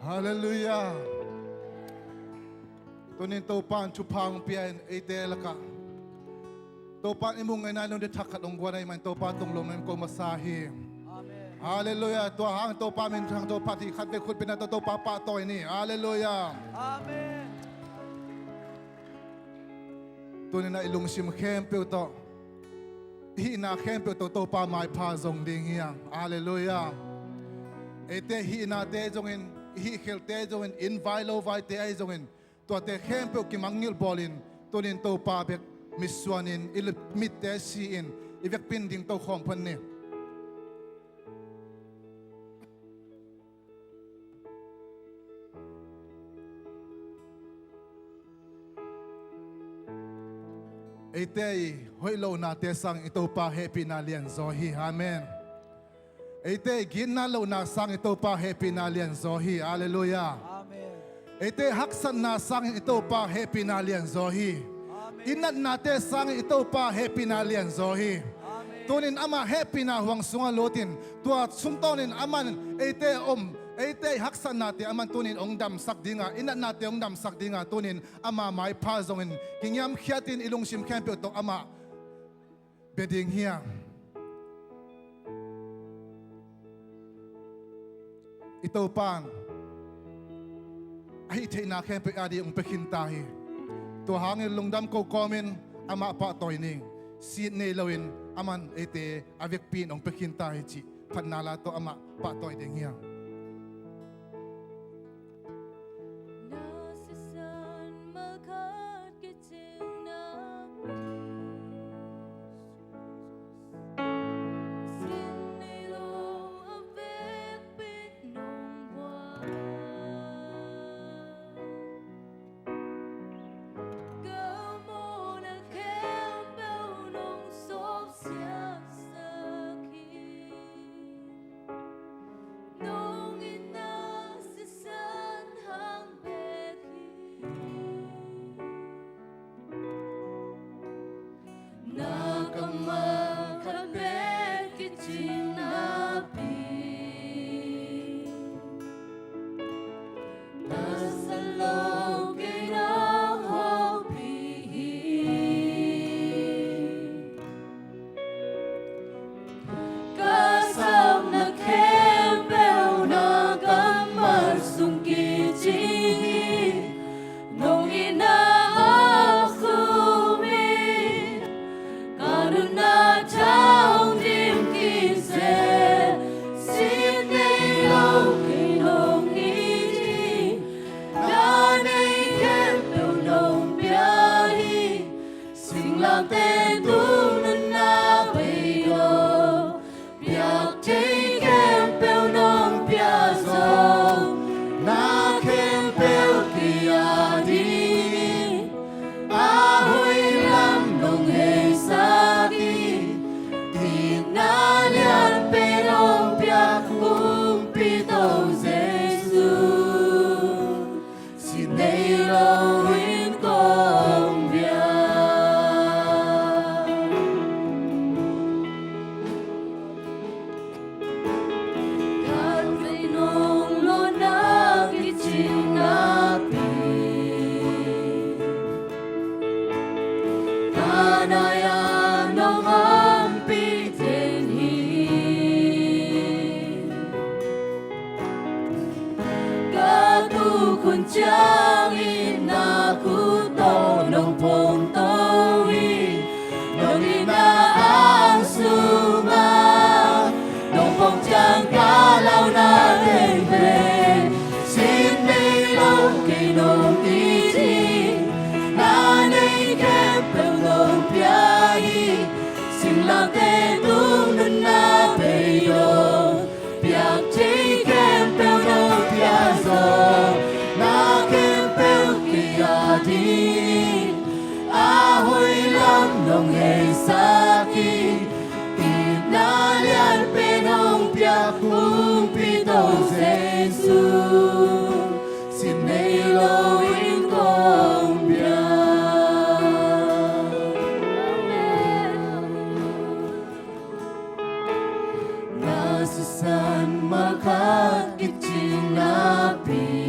Hallelujah. Tunin topan chupang pian etelaka. Topan imong nganong de takat ongwanay man topa tong lomem ko masahi. Amen. Hallelujah. Tua hang topa min hang topa ti khat be khut pinato topa pa toy ni. Hallelujah. Amen. Tunin na ilung sim kempe to. Hi na kempe to topa mai pa zong ding hiang. Hallelujah. Ete hi na te zongin hi khel te zongin invite lo vai te ai zongin. Tua te kempe ki mangil bolin tunin topa be miswanin il mit te si in ivek pinding to khom phan ni. Ete hoi lo na te sang ito pa happy na lian zohi. Amen. Ete gin na lo na sang ito pa happy na lian zohi. Hallelujah. Amen. Ete haksan na sang ito pa happy na lian zohi. Inat na te sang ito pa happy na lian zohi. Tunin ama happy na huang sunga lotin. Tua sumtonin aman ete haksan nate aman tunin ong dam sak dinga. Inat nate ong dam sak dinga tunin ama mai pa zongin. Kingyam khiatin ilung sim kempe to ama beding hiya. Ito pang ay ite na kempe adi ong pekintahi. To hangin lungdam ko komen ama pa toining. Sit ne lawin aman ite avek pin ong pekintahi chi. Panala to ama pa toy ding hiya. Nasisan makat kiting napi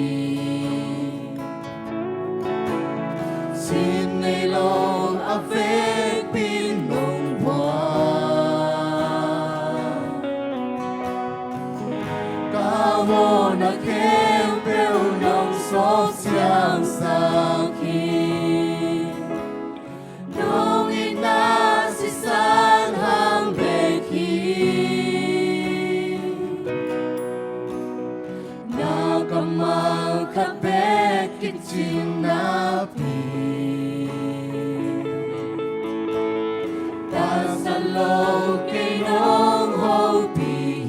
lâu cây nông hậu bì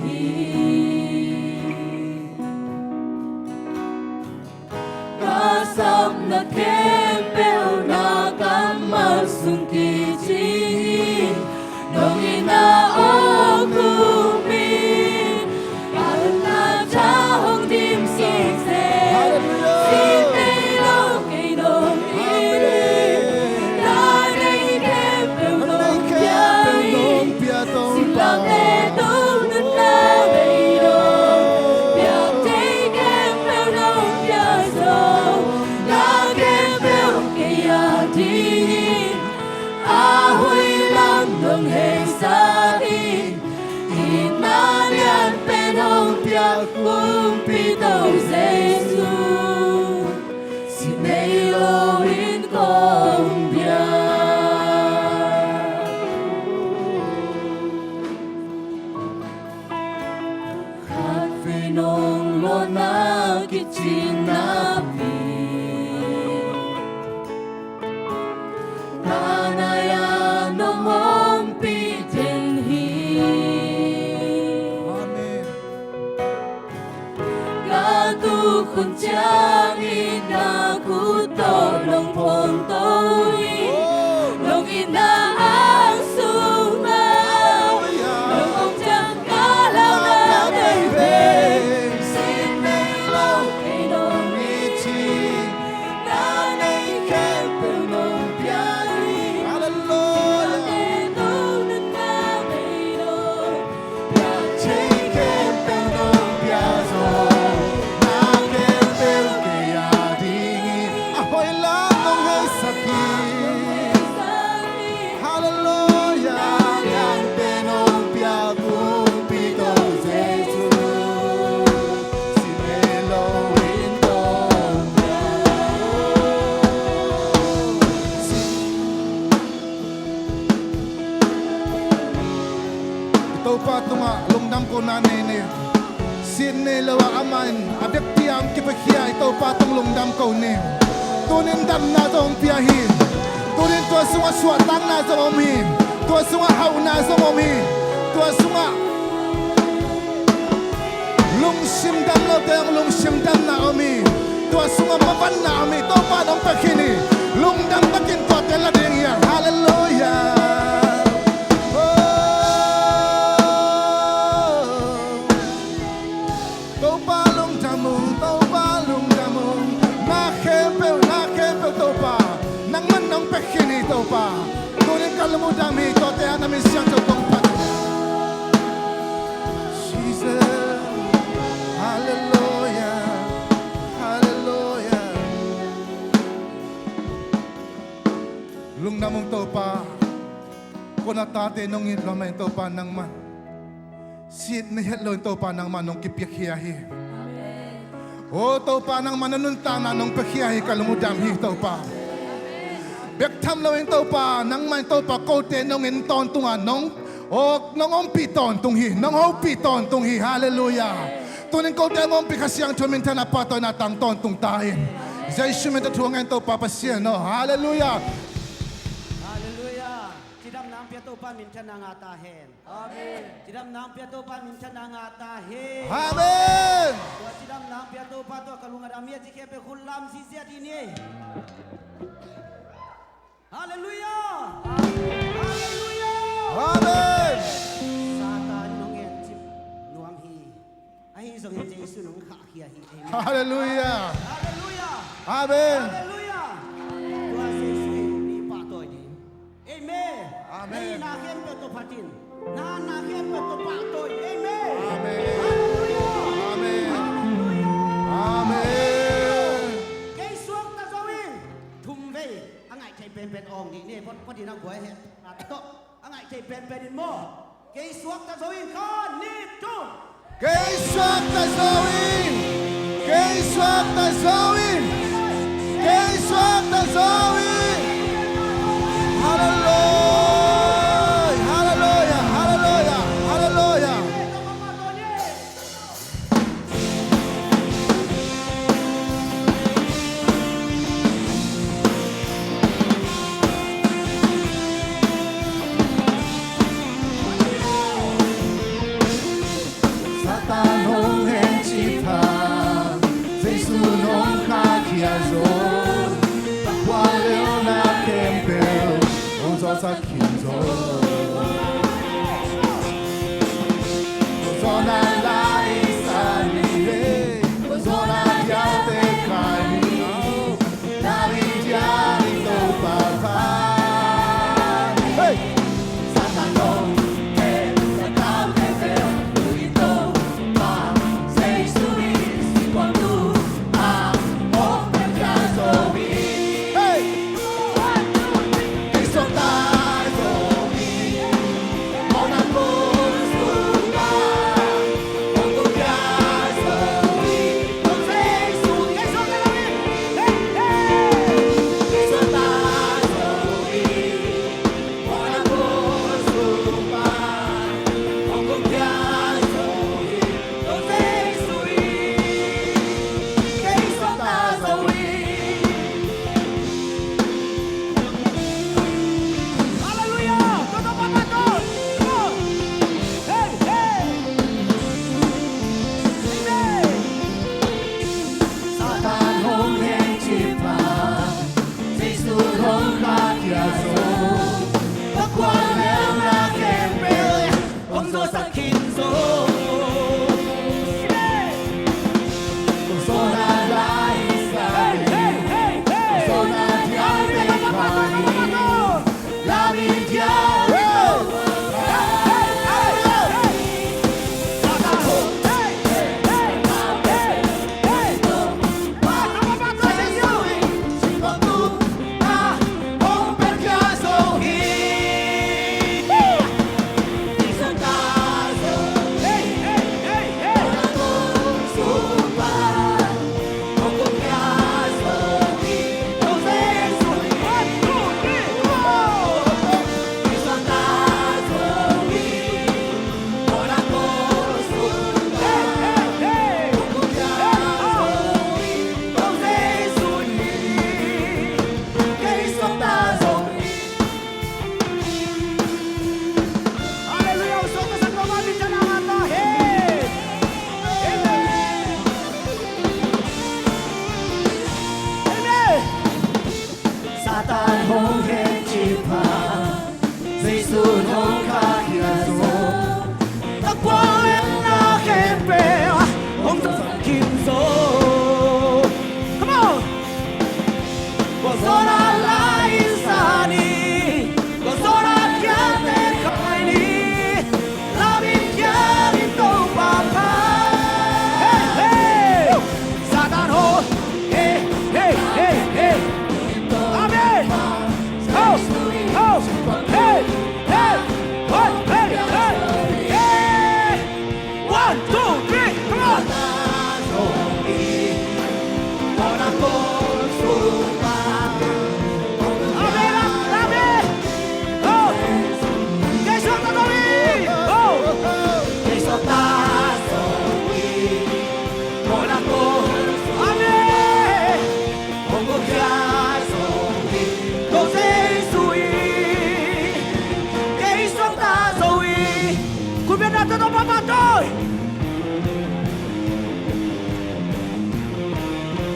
ca sắp na kém bèo na cam mà sung kỳ chi nông ina ô cu mi al na cha hong dim si se si tây lâu cây nông Kung pitaw Jesu si Nelo in Colombia Khat Phinong lo na kichinapi Nanaya no mong pitenhi tu khun cha đi na cu to lòng phong tôi lòng ina ang suma lòng ông cha cá lao na đây về xin đây lâu cây đồng đi chi na đây khen từng mong piari hallelujah để tu nên na đây đâu ya chỉ khen từng mong piari na nene sin ne lawa aman abek tiam ki pakhia ito patong lungdam ko ne tunin dam na zong pia hi tunin to sunga suat tang na zong om hi to sunga hau na zong om hi to sunga lung sim dam lo teng lung sim dam na om hi to sunga mapan na om hi to patong pakhini lungdam takin to tela ding ya hallelujah. Pa tunin kalmu dami to te anami siang to tong pat Jesus hallelujah hallelujah lung namong to pa kona tate nong it lamay to pa nang man sit na hello to pa nang manong kipikhiyahi o to pa nang mananunta na nong pikhiyahi kalmu dami to pa Bek tham lo in tàu pa nang mai tàu pa câu tên nong in ton tung an nong ok nong om pi ton tung hi nong ho pi ton tung hi hallelujah tunin câu tên om pi khasyang chumin thana pa to na tang ton tung tai zai shumen ta thuang en tàu pa pasien no hallelujah hallelujah chidam nam pia to pa min thana nga ta hen amen chidam nam pia to pa min thana nga ta hen amen chidam nam pia to pa to kalunga damia jike pe khulam si sia dini Hallelujah! Hallelujah! amen Satan nong en chip nuang hi. Ai song en Jesu nong kha khia hi. hallelujah Hallelujah! amen Hallelujah! Tua Jesu ni pa toy di. Amen. Amen. Ni na khem pe to patin. Na khem pe to pa toy. Amen. Amen. Hallelujah! amen Hallelujah! amen Kay suak ta zawin. Thum ve. Angai thai pen ong ni ne pon di nang boy he. To angai thai pen in mo. Kay suak ta zawin khan ni tu. Kay swak ta zawin kay swak ta zawin kay swak ta zawin hallelujah hallelujah hallelujah hallelujah gió xa khiến gió gió na lại xa đi về gió na theo tê khai na đi cha đi đâu bà pha hey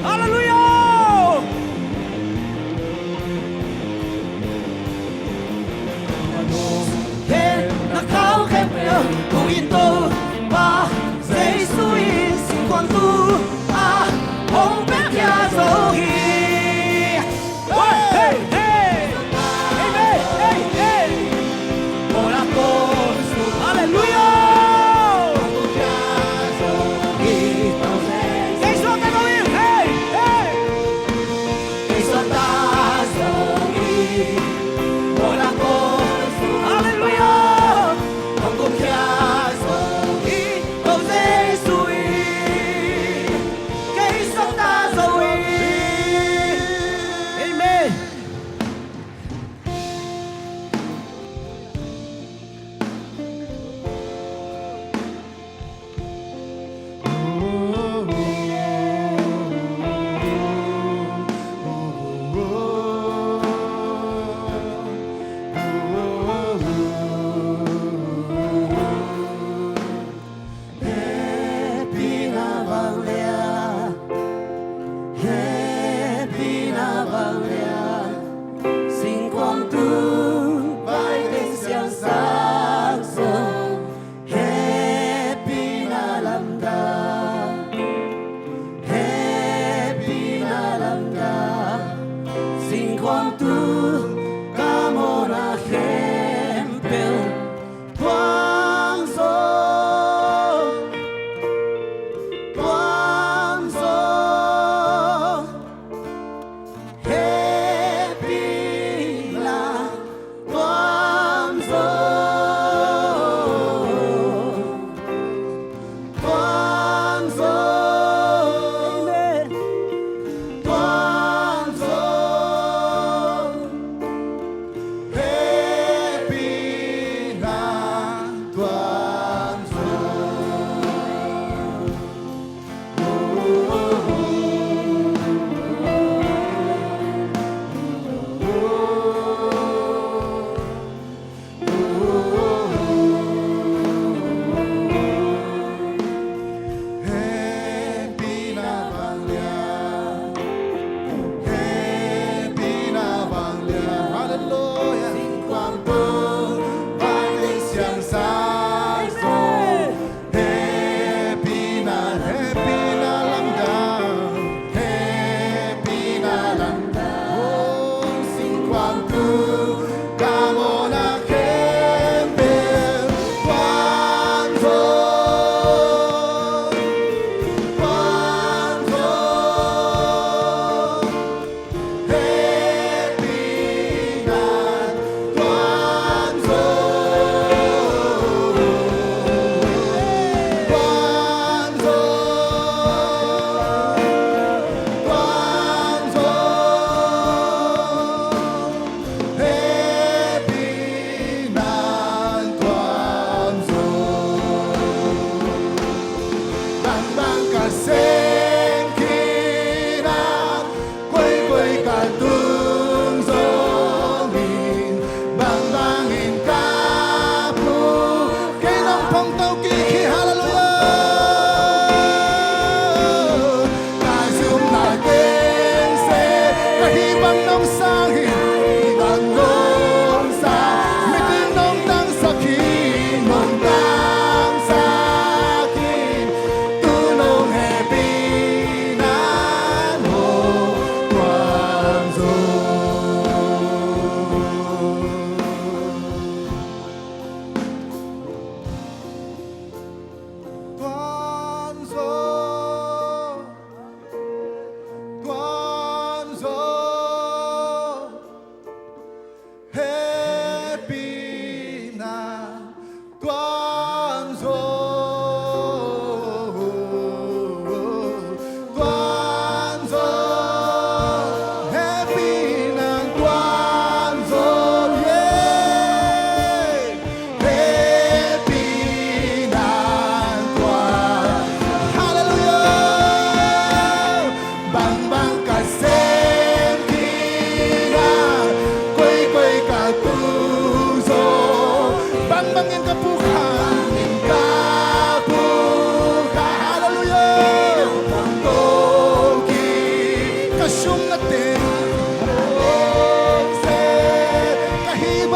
Aleluia!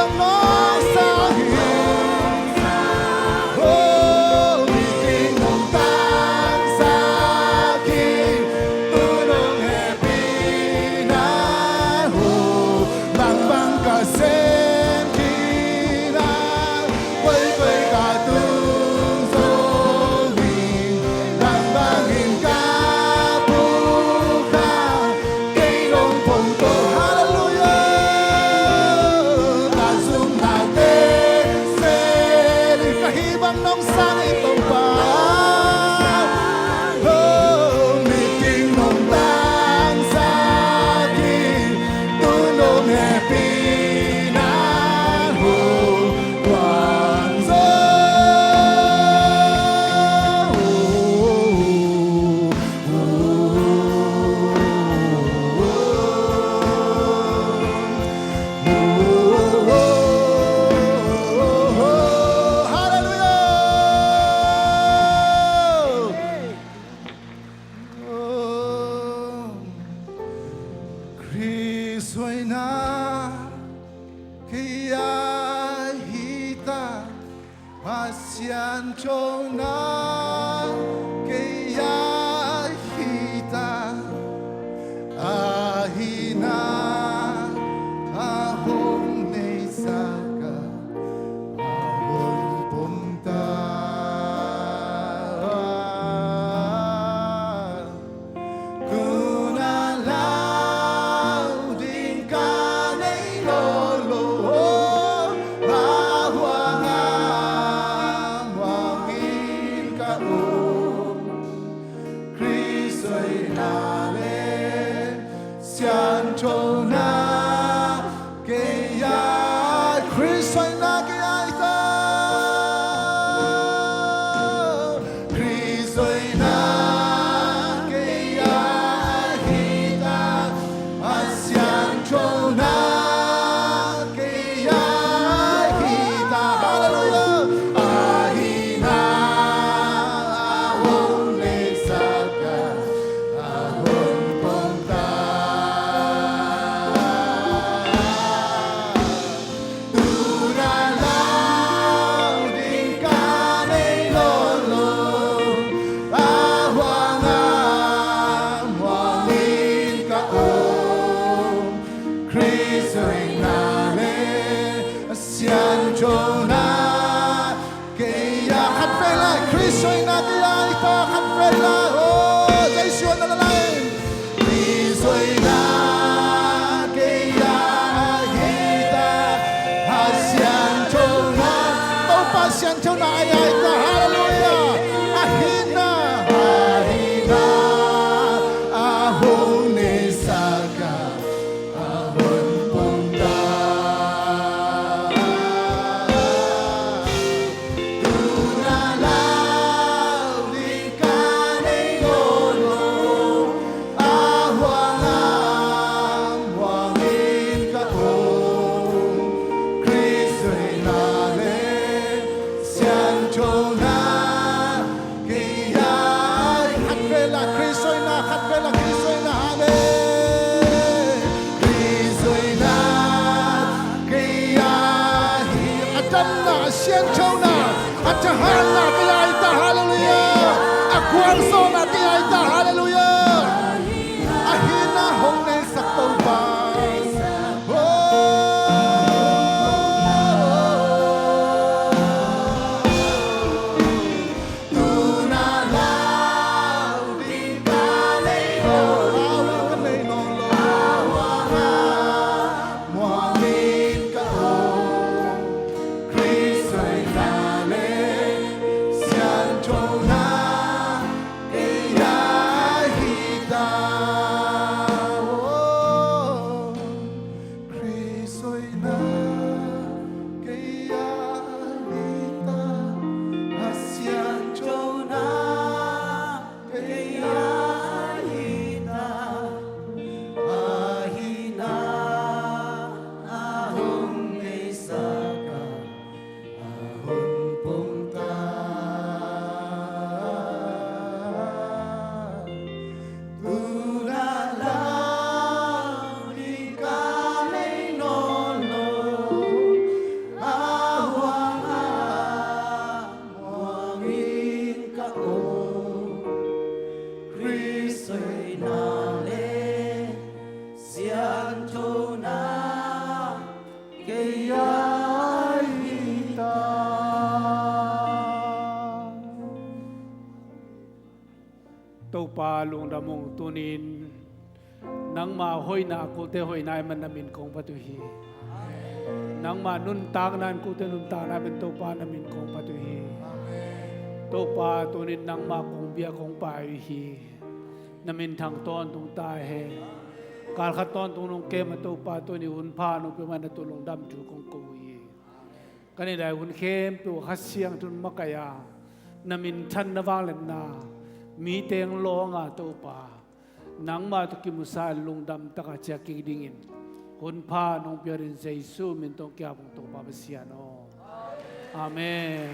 vọng nó sáng oh vì tình nồng tan xa khi tôi nồng happy na hồ bang bang cả sen khi na quay quay cả tương dấu hình bang bang hình ca bu ca cây đông phong tổ hallelujah ta dung nào tê sẽ đi cả hy vọng nông sang ito pa oh meeting nông tan sa khi tôi nông happy na hồ quang Kristo'y nakikita Pasyan na kaya hita Ahina ahong naisaka ahong punta Kunalaw din ka na'y lolo Mahwangam wangin ka Kristo'y nale siyan na kaya Kristo'y nakikita Kristo'y nakikita Asyan na kaya kita Hallelujah Ahina ahong nesaka ahong punta Tunalaw din ka na'y lolo Ahwangam wangin ka Kristo'y nale asyan na kaya Katfela Kristo'y nakikita Katfela oh Jason na lalay Kristo'y nakikita asyan na Taupa asyan na ayayta hallelujah ahina ahina ahong nesaka ahon punta Tunalaw din ka na'y lolo Ahwangam wangin ka Kristo'y nale siyan na kaya Katfela Kristo'y na Katfela Kristo'y na amen Kristo'y na kaya Atam na siyan na at tahan na kaya ita hallelujah Akwarso na kaya ita hallelujah Ahina hong nesakto ba Tunalaw din ka na'y lolo Ahwangam wangin ka Kristo'y nale siyan na ปาลุงดำมงตุนินนังมาห้อยนากูเตห้อยนายมันนามินคงปตุฮีนังมานุนตากนันกูเตนุนตากนายเป็นตัวปานามินคงปตุฮีตัวปาตุนินนังมาคงเบียคงปาวิฮีนามินทางตอนตรงตายเฮการขัดตอนตรงนงเกมาตัวปาตัวนี้หุ่นพานุเป็นมันตัวลงดำจูคงกูยีกันนี่ได้หุ่นเข้มตัวขัดเสียงทุนมักยานามินทันนวางเลนนามีเตียงลองอ่ะตัวป่านังมาตุกิมุสาลงดำตะกะเจกิดิ่งคนพานองเปียรินเจซูมินตองเกียบงตัวป่าเบสยาโนอาเมน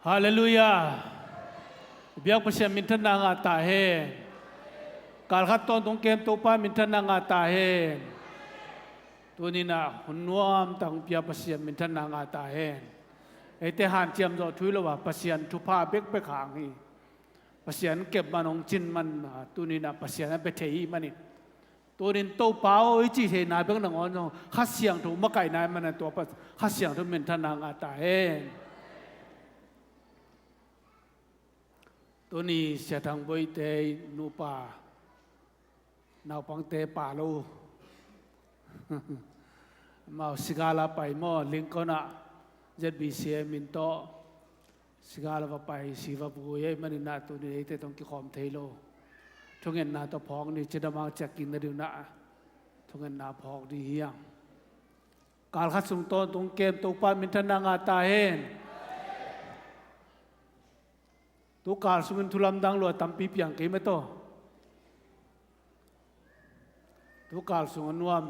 ฮาเลลูยาเบียกประเสริฐมินทนางาตาเฮการขัดตอนตรงเกมตัวป้ามินทนางาตาเฮตัวนี้นะหุ่นนวมตั้งเบียกประเสริฐมินทนางาตาเฮไอเตหันเจียมจอดทุยแล้วว่าประเสริฐทุพาเบกไปขางนี่ประเสริฐเก็บมันองจินมันตัวนี้นะประเสริฐนั้นไปเทียมันนี่ตัวนี้ตัวเปล่าไอจีเทนายเบกหนังอ่อนขัดเสียงถูกมะไก่นายมันตัวขัดเสียงถูกมินทนางาตาเฮตัวนี้เสียทางบอยเตนูป่านาวปังเตป่าลูมาสิกาลาไปมอลิงกอนะเจ็ดบีเซียมินโตสิกาลาไปสีวบุยมันนาตัวนี้เตต้องกิคอมเทโลทุกเงินนาตัวพองนี่จะดำมาจากกินนาดิวนะทุกเงินนาพองดีเฮียงการขัดสุงต้นตรงเกมตัวป้ามินทนางาตาเฮนตัวการสุนทุลำดังลัวตั้มปีเปียงกี่เมตโตตัวการสุนนวม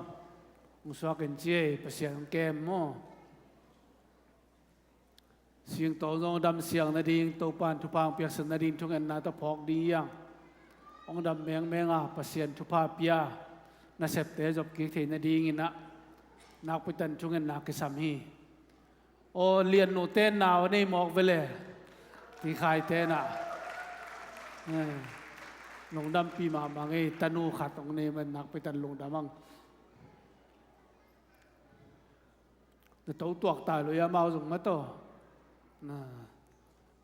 มุสวากันเจภาษาอังกฤษมั่วเสียงโตองดำเสียงนาดีตัวปานทุพางเปียกสนาดีทุกอันนาตะพอกดียังองดำแมงภาษาทุพาเปียนาเสพเตจบกิเทนาดีงินะนักพิจันทุกอันนักกิสามีโอเลียนโนเตนนาวนี่หมอกเวลที่ขายเตนะลงดำปีมาบางไอ้ตนูขัดตรงนี้มันนักไปตันลงดำมั่งแต่ตัวตายเลยยาเมาส่งมาต่อ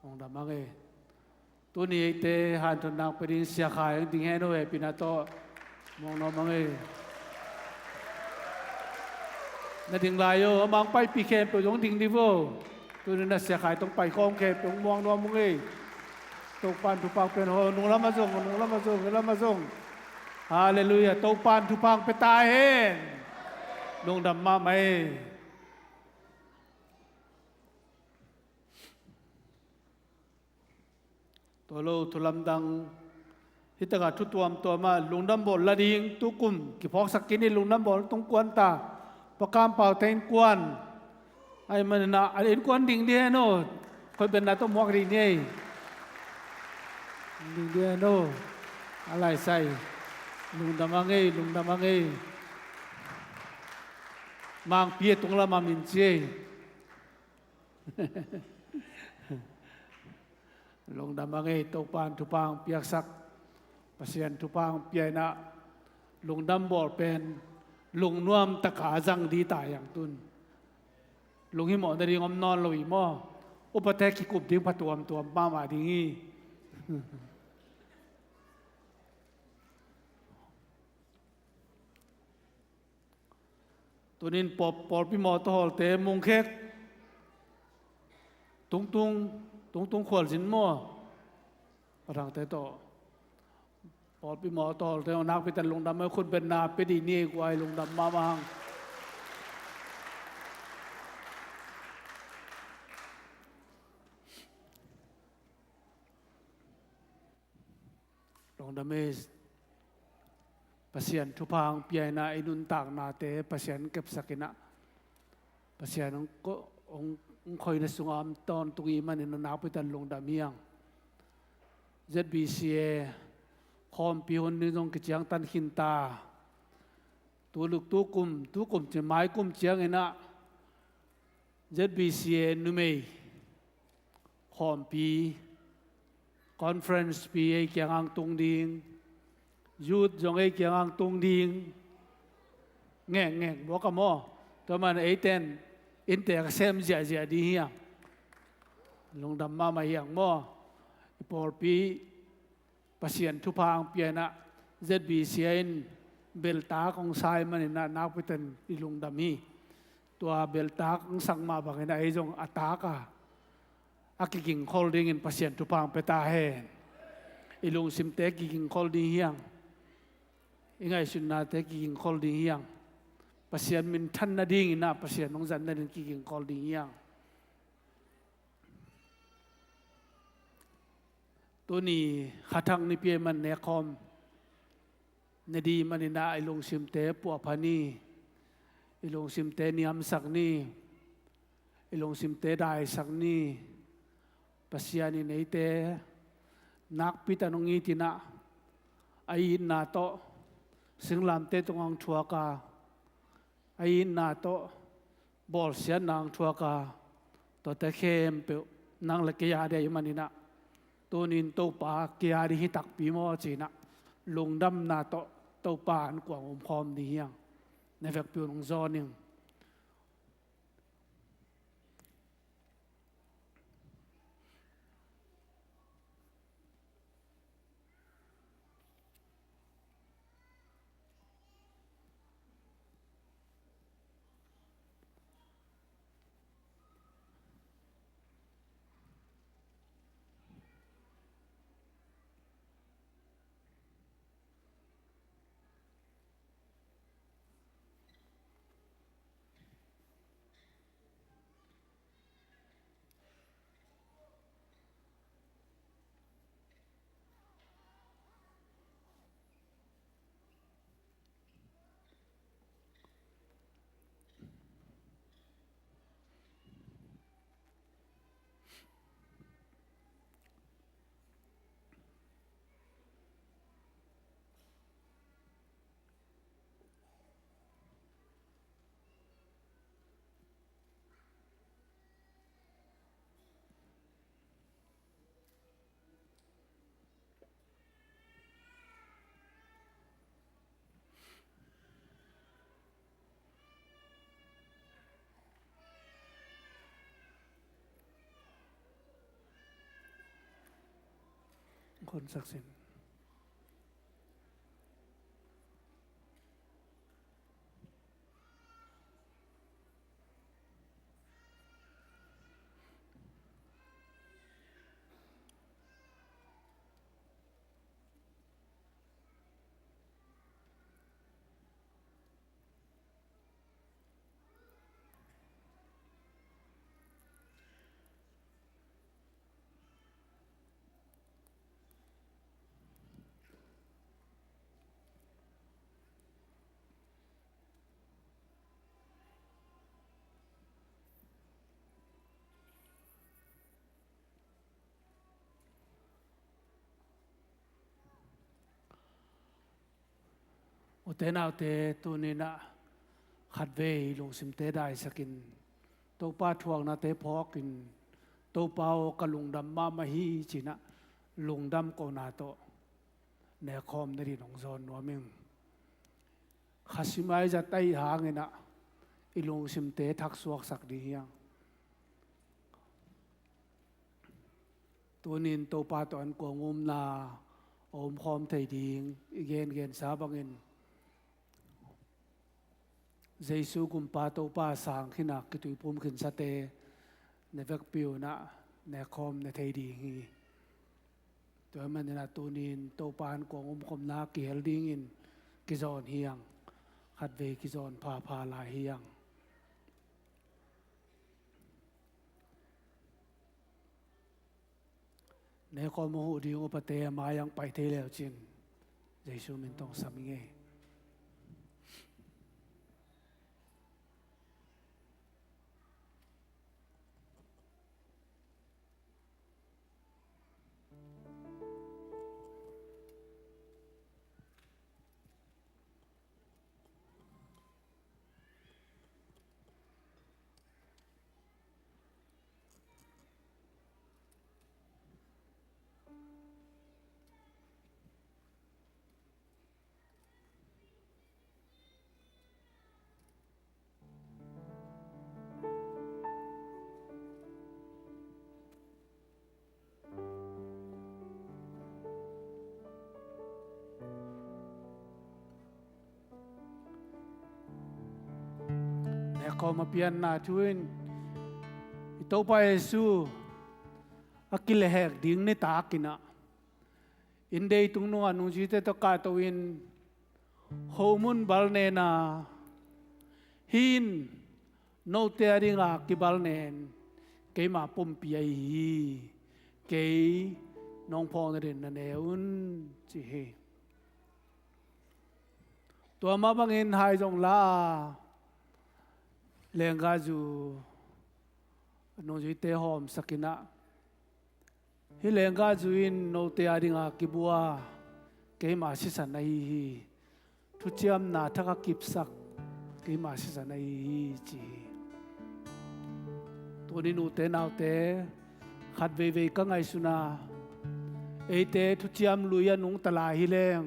ลงดำมั่งไอ้ตัวนี้เตหันทุนนักไปดินเสียขายดิ้งแห่ด้วยปีนาโตมองน้องมั่งไอ้นั่นถึงลายโย่บางไปปีแคมไปยงทิ้งดิโวตัวนี้น่ะเสียขายต้องไปคลองแคบตรงมองน้องมั่งไอ้ตัวปานทุพังเป็นหัวนุ่งละมาส่งนุ่งละมาส่งละมาส่งฮาเลลูยาตัวปานทุพังไปตายเห็นลงดำมาไหมตัวโลทุลำดังฮิตกาทุตัวมตัวมาลุงดำบอลละดิงตุกุมกี่พอกสักกินนี่ลุงดำบอลต้องกวนตาประกามเป่าเต็งกวนไอ้มันน่ะไอ้กวนดิ่งเดียโน่คอยเป็นนาต้องมอกดิ่งนี่ลุงเดียโน่อะไรใส่ลุงดำมังเอ้ลุงดำมังเอ้มังเปียตรงละมามินเจลุงดำมังเอ้ตกปานทุปางเปียกสักภาษาทุปางเปียนะลุงดำบอลเป็นลุงนวมตะขาจังดีตายอย่างตุนลุงหิมอดดีงอมนอนลอยหม้ออุปเทกิกุบดิ้งพัตัวตัวป้ามาดิ้งตัวนี้ปอบพี่หมอตอลเตมงเค้กตุงขวดสินหม้อประทังเตต่อปอบพี่หมอตอลเตนักไปแต่ลงดำไม่คุณเป็นนาไปดีนี่กว่าลงดำมาบางลงดำเมสภาษาทุพางเปียนาอินุนตากนาเตภาษาเก็บสักนะภาษาองก็องคอยในสุงามตอนตุกีมันในนาไปตันลงดามียง ZBCA คอมพิวนี่ตรงกิจยังตันขินตาตัวลูกตัวกุมจะไม้กุมเจียงไงนะ ZBCA นุ่มคอมพีคอนเฟรนซ์ปีไอ้เกียงอังตรงดิง ยูดจงไอเกียงตุงดิงแง่แง่บอกกับมอตัวมันไอเต้นอินเตอร์เซมเจียเจียดีเฮียลงดำมาเฮียงมอปอลปีปัสยันทุพางเปียนะเจ็ดบีเซียนเบลตาของไซมันน่ะนักพิทันอีลงดำมีตัวเบลตาของสังมาบังนะไอจงอัตากะอากิกิงคอลดิ้งอินปัสยันทุพางเปตาเฮอีลงซิมเตกิกิงคอลดิ้งเฮียงยังไงสุนนะเตกิกิงคอลดิ้งเฮียงปัสยันมินทันนาดิ้งนะปัสยันน้องจันนั่นกิกิงคอลดิ้งเฮียงตัวนี้ขัดทางนิเปียมันเนคอมนดีมันน่าไอลงซิมเตปัวพานีไอลงซิมเตนิยมสักนีไอลงซิมเตได้สักนีปัสยานีในเตนักพิตานงอีตินะไออินนาโตสิงลามเตตงอังชัวกาไออินนาโตบอลเสียนางชัวกาตัวเตเข้มเปนางละเกียาเดียมันนี่นะตัวนินโตปาเกียร์ที่ตักปีมอจีนะลงดำนาโตปาอันกว่าอมพอมดีอย่างในแบบปิวลงซอนยังคนศักดิ์สิทธิ์อุเทนาอุเตตัวนี้นะขัดเวลงสิมเตได้สักินตัวป้าทวงนะเตพอกินตัวเปากะลุงดำมาฮีจีนะลุงดำโกนาโตเนคอมนดีนองซอนนัวมิงขัดสิไมจะไตหางนะอีลงสิมเตทักสวกสักดียังตัวนินตัวป้าตัวอันกวงุมนาอมคอมไทยดีงอีเกนเกนสาบังเงินเจสุกุมปาโตปาสังขินักกิตุปุ่มขึ้นสเตในเวกปิวนะในคอมในไทยดีงีตัวมันในนาตูนินโตปานกองคมนาเกียลดิ้งอินกิจอนเฮียงขัดเวกิจอนพาลายเฮียงในคอมโมหูดีอุปเตมายังไปเทเลวจินเจสุมินต้องสามิเง ko mapian na tuin ito pa Yesu akilehek ding ni takina inde tung nung anong site to katawin homun balne na hin no teari nga kibalnen kay mapumpiay kay nong pong na rin na neun si he tua mabangin hai jong la lenga ju nong ju te hom sakina hi lenga ju in no teari nga kibua kay masisan na hi thu chiam na thaka kipsak kay masisan na hi chi Tuni nu te nau te khat ve ka ngai suna e te thu chiam luya nung tala hi leng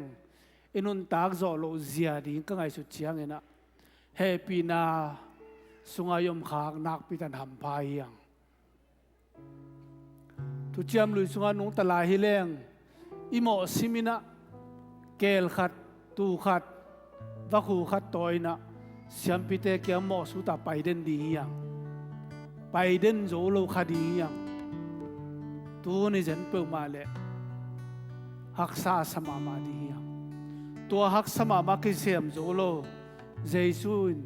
inun tak zo lo zia ding ka ngai su chiang ena happy na sungayom khak nak pitan ham pai yang thu chiam lui sunga nung tala hi leng imo simina kel khat tu khat vakhu khat toina siam pite kya mo su ta pai den di yang pai den zo lo khadi yang tu ni zen pe ma le haksa sama ma di yang tu hak sama ma ki sem zo lo jesun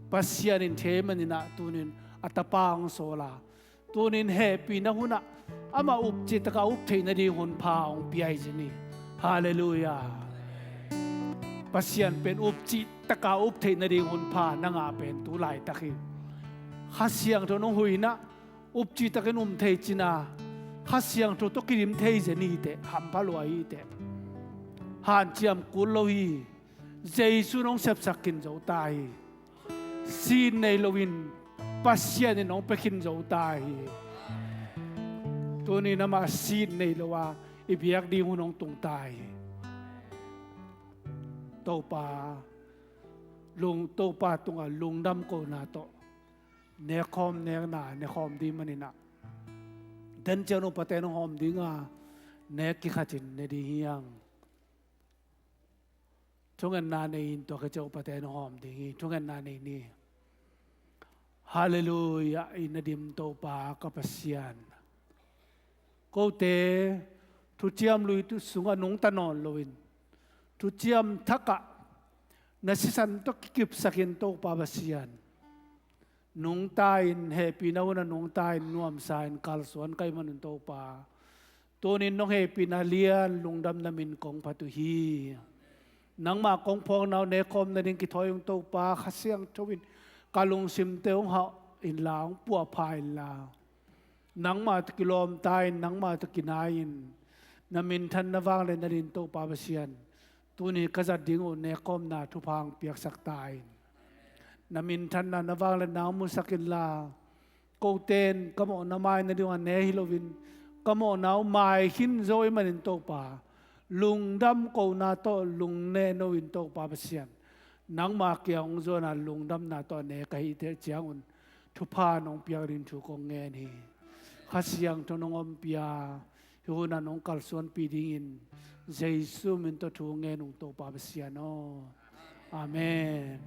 pasian in theman ina tunin atapang sola tunin happy na huna ama upchi taka upthei na di hun pha ong piai jini hallelujah pasian pen upchi taka upthei na di hun pha na nga pen tu lai takhi khasiang to nong huina upchi takin thei china khasiang to kirim thei jeni te ham paloi te han chiam kul lo hi jesu nong sep sakin zo tai sin nei lovin pasian ni nong pekin zo tai to ni na ma sin nei lowa ibiak di hunong tung tai to pa lung to pa tunga lung dam ko na to ne khom ne na ne khom di manina dan chano pateno hom di nga ne ki khatin ne di hiang tungan na ne in to ka chau pateno hom di tungan na ne ni hallelujah inadim to pa kapasian ko te tu chiam lui tu sunga nung tanon loin tu chiam thaka nasisan to kip sakin to pa basian nung tain happy na una nung tain nuam sain kalsuan kay manun to pa tunin nong happy na lian lungdam namin kong patuhi nang ma kong pong naw ne kom na din kitoyong to pa kasiyang tawin kalung simteong ha in lang pua pai la nang ma kilom tain nang ma kinain namin tan na wang le na din to pa basian tuni kazat ding ne kom na tupang piak sak tain namin tan na nawang la na mo sakin la ko ten kamo na mai na diwan ne hilovin kamo na mai hin zoi manin to pa lung dam ko na to lung ne no in to pa basian nang ma kyang zo na lung dam na to ne kai te chiang thu pa nong pia rin thu ko nge ni khasiang to nong om pia hu na nong kal suan pi ding in jesu min to thu nge nong to pa basian no amen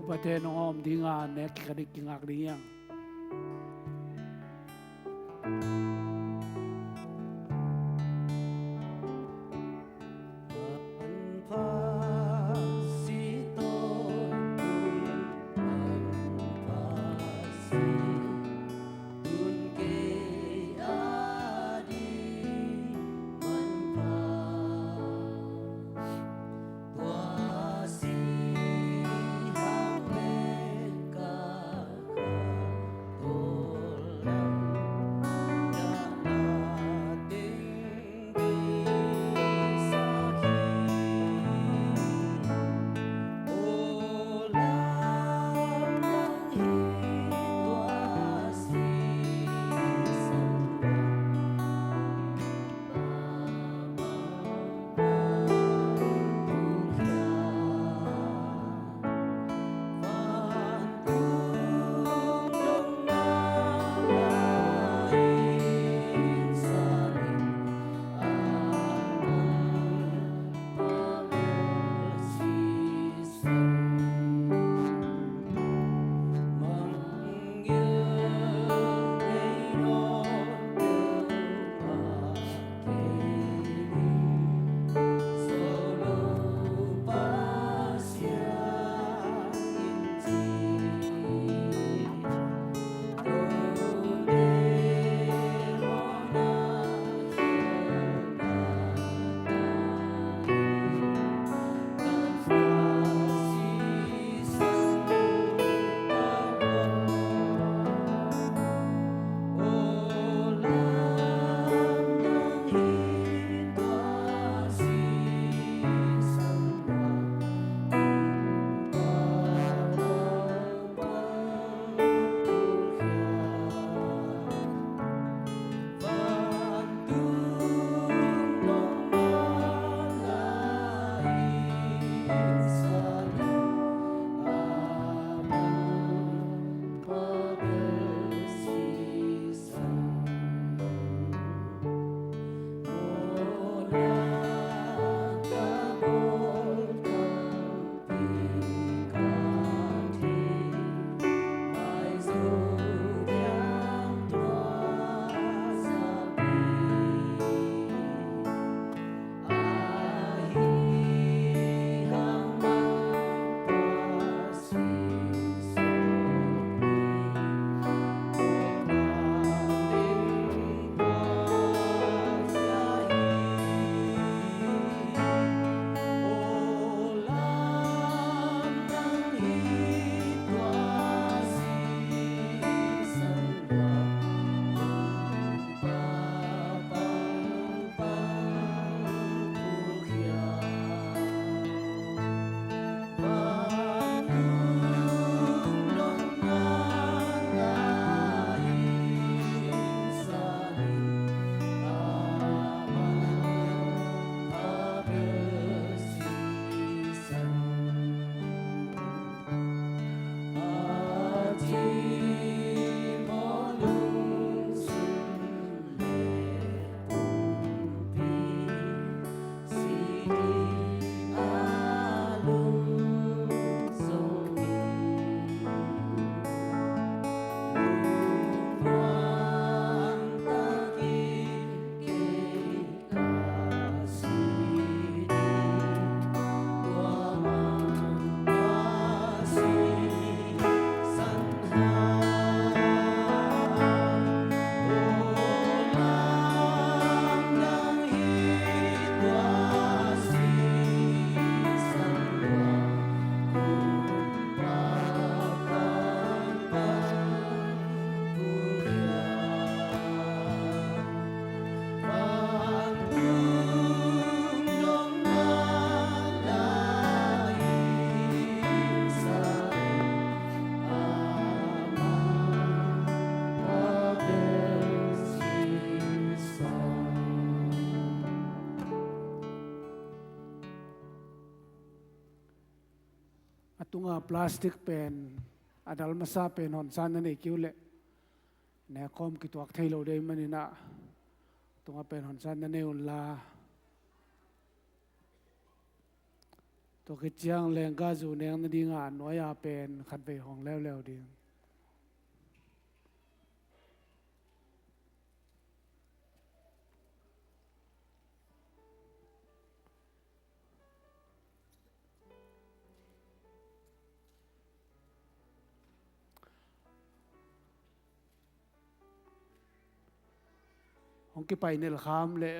upate nong om dinga ne kikadik kingak diyang tunga plastic pen adal masa pen hon san na nei kiu le ne kom ki tuak thei lo dei manina tunga pen hon san na nei un la to ke chiang leng ga zu neng na ding a noya pen khat ve hong leo leo ding hong ki pai nel kham le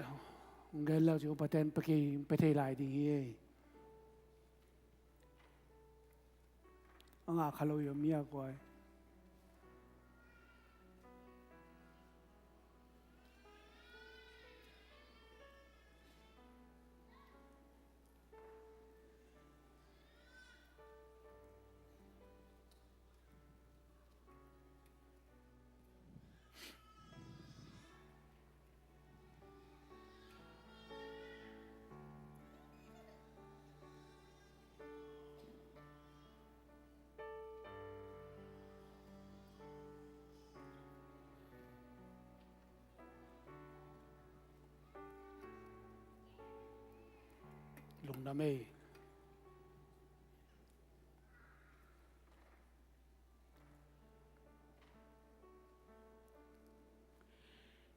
hong gel lao chu paten pa ki pe thei lai ding hi anga khalo yo mia koi lung nam ei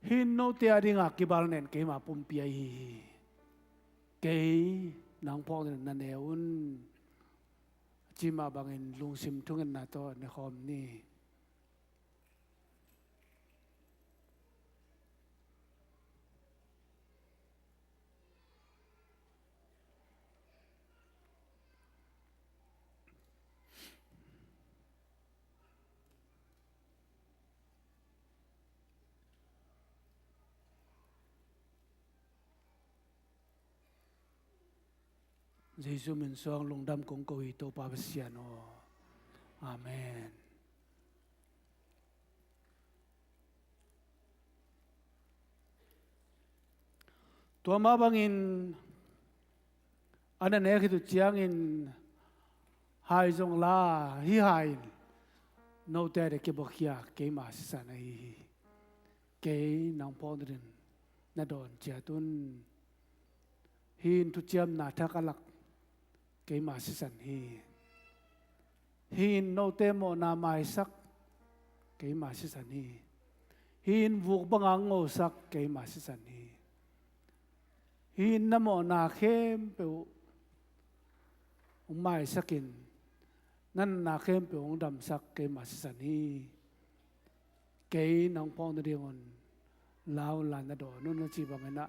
hin no te adinga kibal nen ke ma pum pi ai ke nang pong na ne un chima bangin lung sim thungen na to ne khom ni Giêsu mình soang lung đam kong ko hi to pa pasiano amen tua ma bangin ana ne khi tu chiang in hai jong la hi hai no te de ke bokhia ke ma sa nai ke nang pon rin na don chia tun hin tu chiam na thakalak cái mà sẽ sẵn hin nô tê mô na mai sắc cái mà sẽ sẵn hin vuộc bằng ang ngô sắc cái mà sẽ sẵn hin na mô na khem biểu mai sakin nan na khem biểu đầm sắc cái mà sẽ sẵn cái nông phong nó đi ngon lao là nó đỏ nó chỉ bằng cái nạ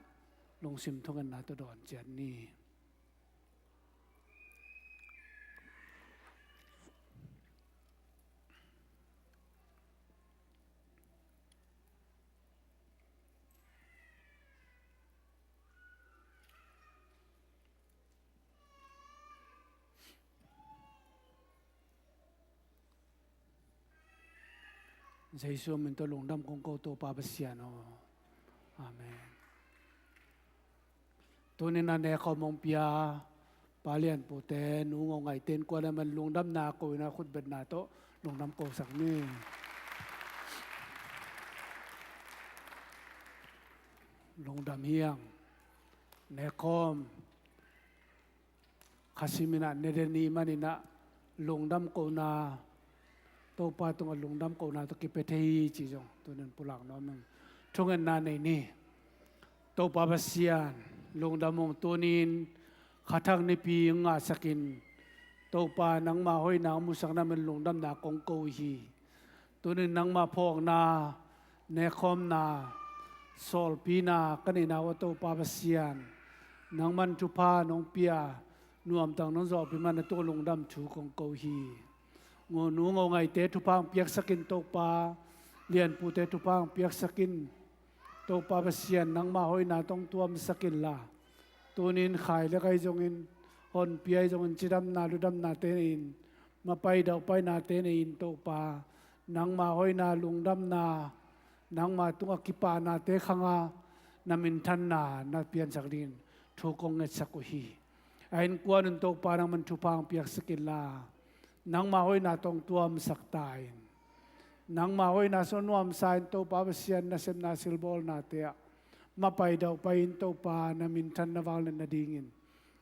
lông sim thông cái nạ tôi đòn chén ni Giêsu mình tôi lùng đâm công câu tô pa basiano amen tôi nên anh em không mong pia palian pote nu ngong ngày tên qua là mình lùng đâm na coi na khut bed na to lùng đâm câu sắc ni lùng đâm hiang ne com khasimina nereni manina lùng đâm câu na tô pa tung lung đam câu nào tôi kịp thấy chỉ dùng tôi nên pulang nó mình trong anh na này nè tô pa basian lung đam mong tôi nín khát thang này pi ngã sakin tô pa nang ma hoi nang musak na mình lung đam na kong câu hi tôi nên nang ma phong na ne khom na sol pi na cái này nào tô pa basian nang man chu pa nong pia nuam tang nong zo pi man tô lung đam chu kong câu hi ngô nu ngô ngày tết thu pang piak sakin to pa lian pu tết thu pang piak sakin to pa basian nang ma hoi na tong tuam sakin la tunin khai le kai jong in hon piai jong in chidam na ludam na te in ma pai dau pai na te in to pa nang ma hoi na lungdam na nang ma tunga kipa na te khanga namin than na pian sakdin thu kong nget sakuhi ain kuan to pa nang man thu pang piak sakin la nang mahoy na tong tuam saktain nang mahoy na sonuam sain to pa basian na sem na silbol na tia mapay daw pain to pa na mintan na wal na dingin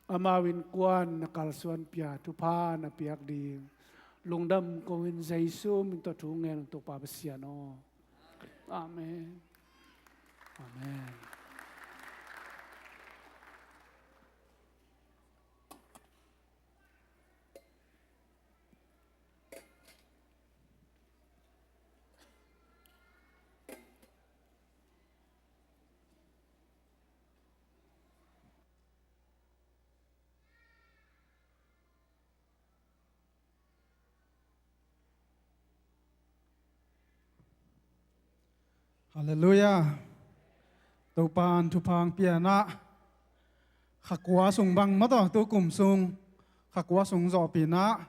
amawin kuan na kalsuan pia tu pa na piak ding lungdam ko in sa Isu minto tungen to pa basian o amen amen. Hallelujah. Tupan tupang piana. Khakwa sung bang mato tu kum sung. Khakwa sung zo pina.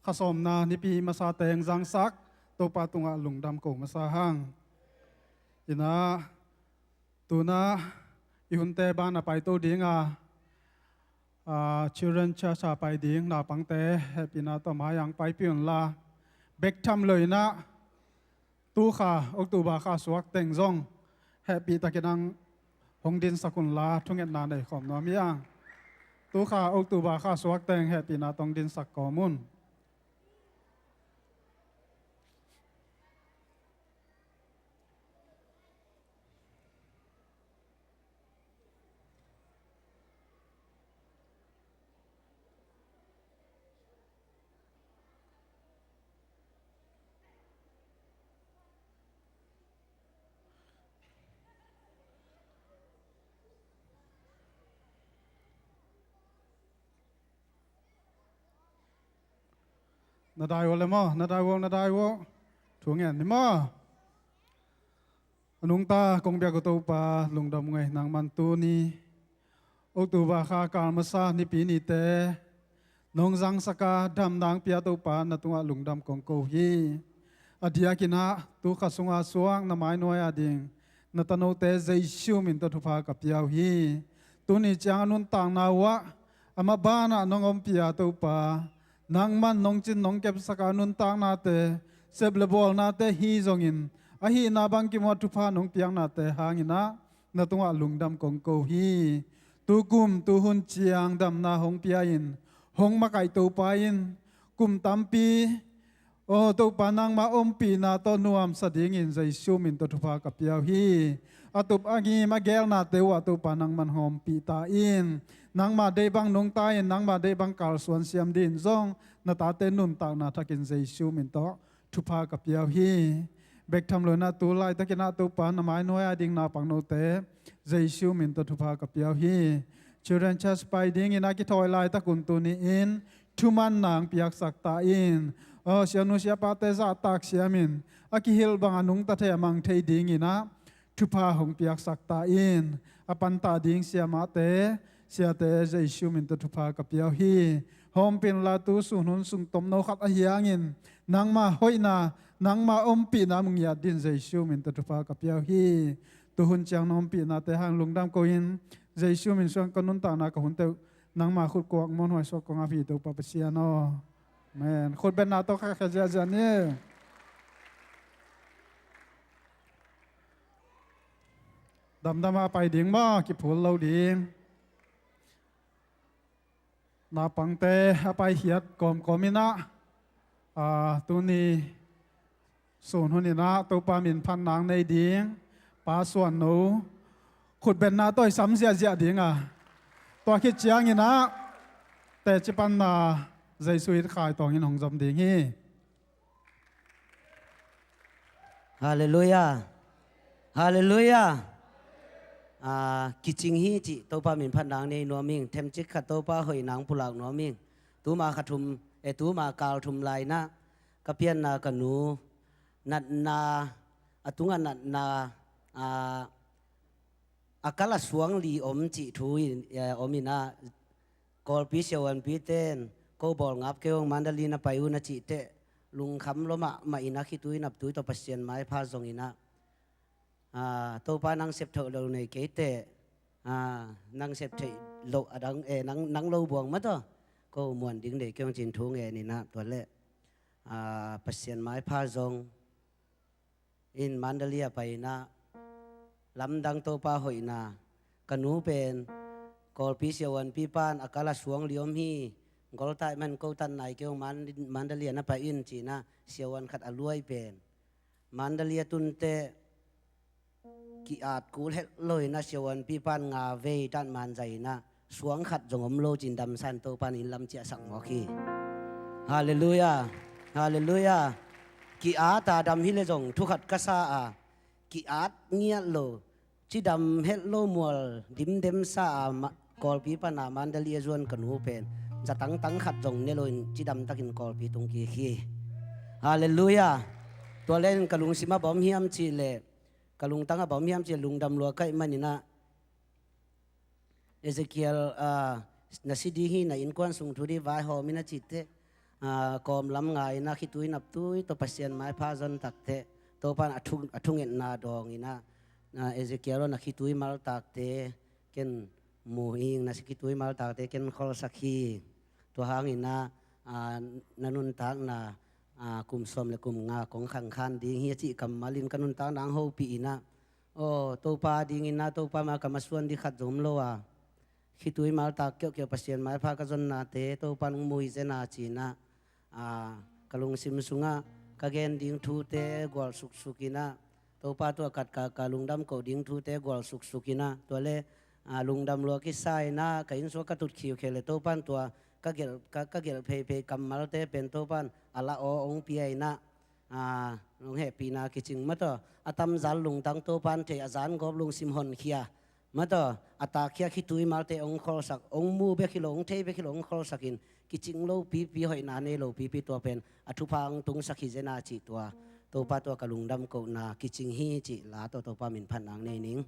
Khasom na nipi masa teng zang sak. Tupa tunga lungdam ko masahang. Ina tuna ihunte ba na pai to dinga. Children church pai ding na pangte pina to mayang pai pion la. Bek tham loi na. Tu kha October kha suak teng zong happy takinang hongdin sakun la thunget na nei khom nom yang tu kha October kha suak teng happy na tongdin sak komun nadai wo le mo nadai wo thungen ni mo anung ta kong bia ko to pa lungdam ngai nang man tu ni October kha kal masa ni pi ni te nong jang saka dam dang pia to pa na tunga lungdam kong ko hi adia kina tu kha sunga suang na mai noi ading na tano te Jesu min to thupa ka piao hi tu ni chang anun tang na wa ama bana nongom pia to pa nang man nong chin nong kep saka nun tang na te seble bol na te hi zongin a hi na bang ki mo thupa nong piang na te hangina na tunga lungdam kong ko hi tu kum tu hun chiang dam na hong pia in hong ma kai to pa in kum tampi o to panang ma om pi na to nuam sading in Jesu min to thupa ka piao hi atup agi ma gel na te wa to panang man hom pi ta in nang ma de bang nong ta in nang ma de bang kal suan siam din zong na ta te nun ta na thakin Jesu min to thupa ka piao hi bek tham lo na tu lai takina to pa na mai noi ading na pang no te Jesu min to thupa ka piao hi children church pai ding in aki thoi lai ta kun tu ni in thuman nang piak sak ta in sianu sia pa te za tak siamin aki hil bang anung ta the mang thei ding ina thupa hong piak sak ta in apan ta ding siama te sia te Jesu min to thupa ka piao hi hom pin la tu sun hun sung tom no khat a hiangin nang ma hoina nang ma om pi na mung ya din Jesu min to thupa ka piao hi tu hun chang nom pi na te hang lungdam ko in Jesu min sang kanun ta na ka hun te nang ma khut ko mon hoi so ko nga phi to pa sia no men khut ben na to kha kha ja ja ni dam dama pai ding ma ki phul lo ding na pangte apai hiat kom komina tu ni sun hunina to pa min phan nang nei ding pa suan no khut ben na toi sam sia sia ding to khi chiang ina te chipan na Jesu it khai tong in hong jam ding hi Hallelujah. Hallelujah. Kiching hi chi to pa min phan dang nei no ming them chik khat to pa hoi nang pulak no ming tu ma khathum tu ma kal thum lai na kapian na kanu nat na atunga nat na akala suang li om chi thui omina kol pi sewan pi ten ko bol ngap keong mandalina payu na chi te lung kham loma ma ina khi tui nap tui to pasien mai pha zong ina to pa nang sep tho lo nei ke te nang sep thei lo adang nang lo buang ma to ko muan ding de kyong chin thu nge ni na to le pasien mai pha zong in Mandalia pa ina lamdang to pa hoina kanu pen kol pi siawan pi pan akala suang liom hi gol tai man ko tan nai keu Mandalia na pa in china siawan khat aluai pen Mandalia tunte ki at kul het loi na siawan pi pan nga ve tan man zai na suang khat jongom lo chin dam san to pan in lam chia sak mo khi hallelujah hallelujah ki ata dam hi le jong thu khat ka sa a ki at nia lo chi dam het lo mual dim dem sa kol pi pa na Mandalia zuan kan hu pen za tang tang khat jong ne lo chi dam takin kol pi tung ki khi hallelujah to len kalung sima bom hiam chi le kalung tanga bom hiam chi lung dam lo kai manina Ezekiel na sidi hi na in kwan sung thudi vai ho mina chite kom lam ngai na khitui nap tui to pasien mai pha zon takte to pan athung en na dong ina na Ezekiel na khitui mal takte ken mu ing na khitui mal takte ken khol sakhi to hang ina nanun tak na kum som le kum nga kong khang khan ding hi chi kam malin kanun ta nang ho pi ina o to pa ding ina to pa ma kamaswan di khat jom lo wa khi tuổi mal ta kêu pasien mai pha ka zon na te to pan mui ze na chi na kalung sim sunga ka gen ding thu te gol suk sukina to pa to kat ka lung dam ko ding thu te gol suk sukina to le lung dam lo ki sai na ka in so ka tut khiu khele to pan to ka gel phe kam mal te pen to pan ala o ong pi ai na long he pi na ki ching ma to atam zal lung tang to pan te azan gob lung sim hon khia mà đó atakia khi tuổi mal te ông khol sak ông mu be khi long thei be khi long khol sakin kiching lo pi hoi na ne lo pi to pen athu phang tung sakhi jena chi to pa to kalung dam ko na kiching hi chi la to pa min phan ang ne ning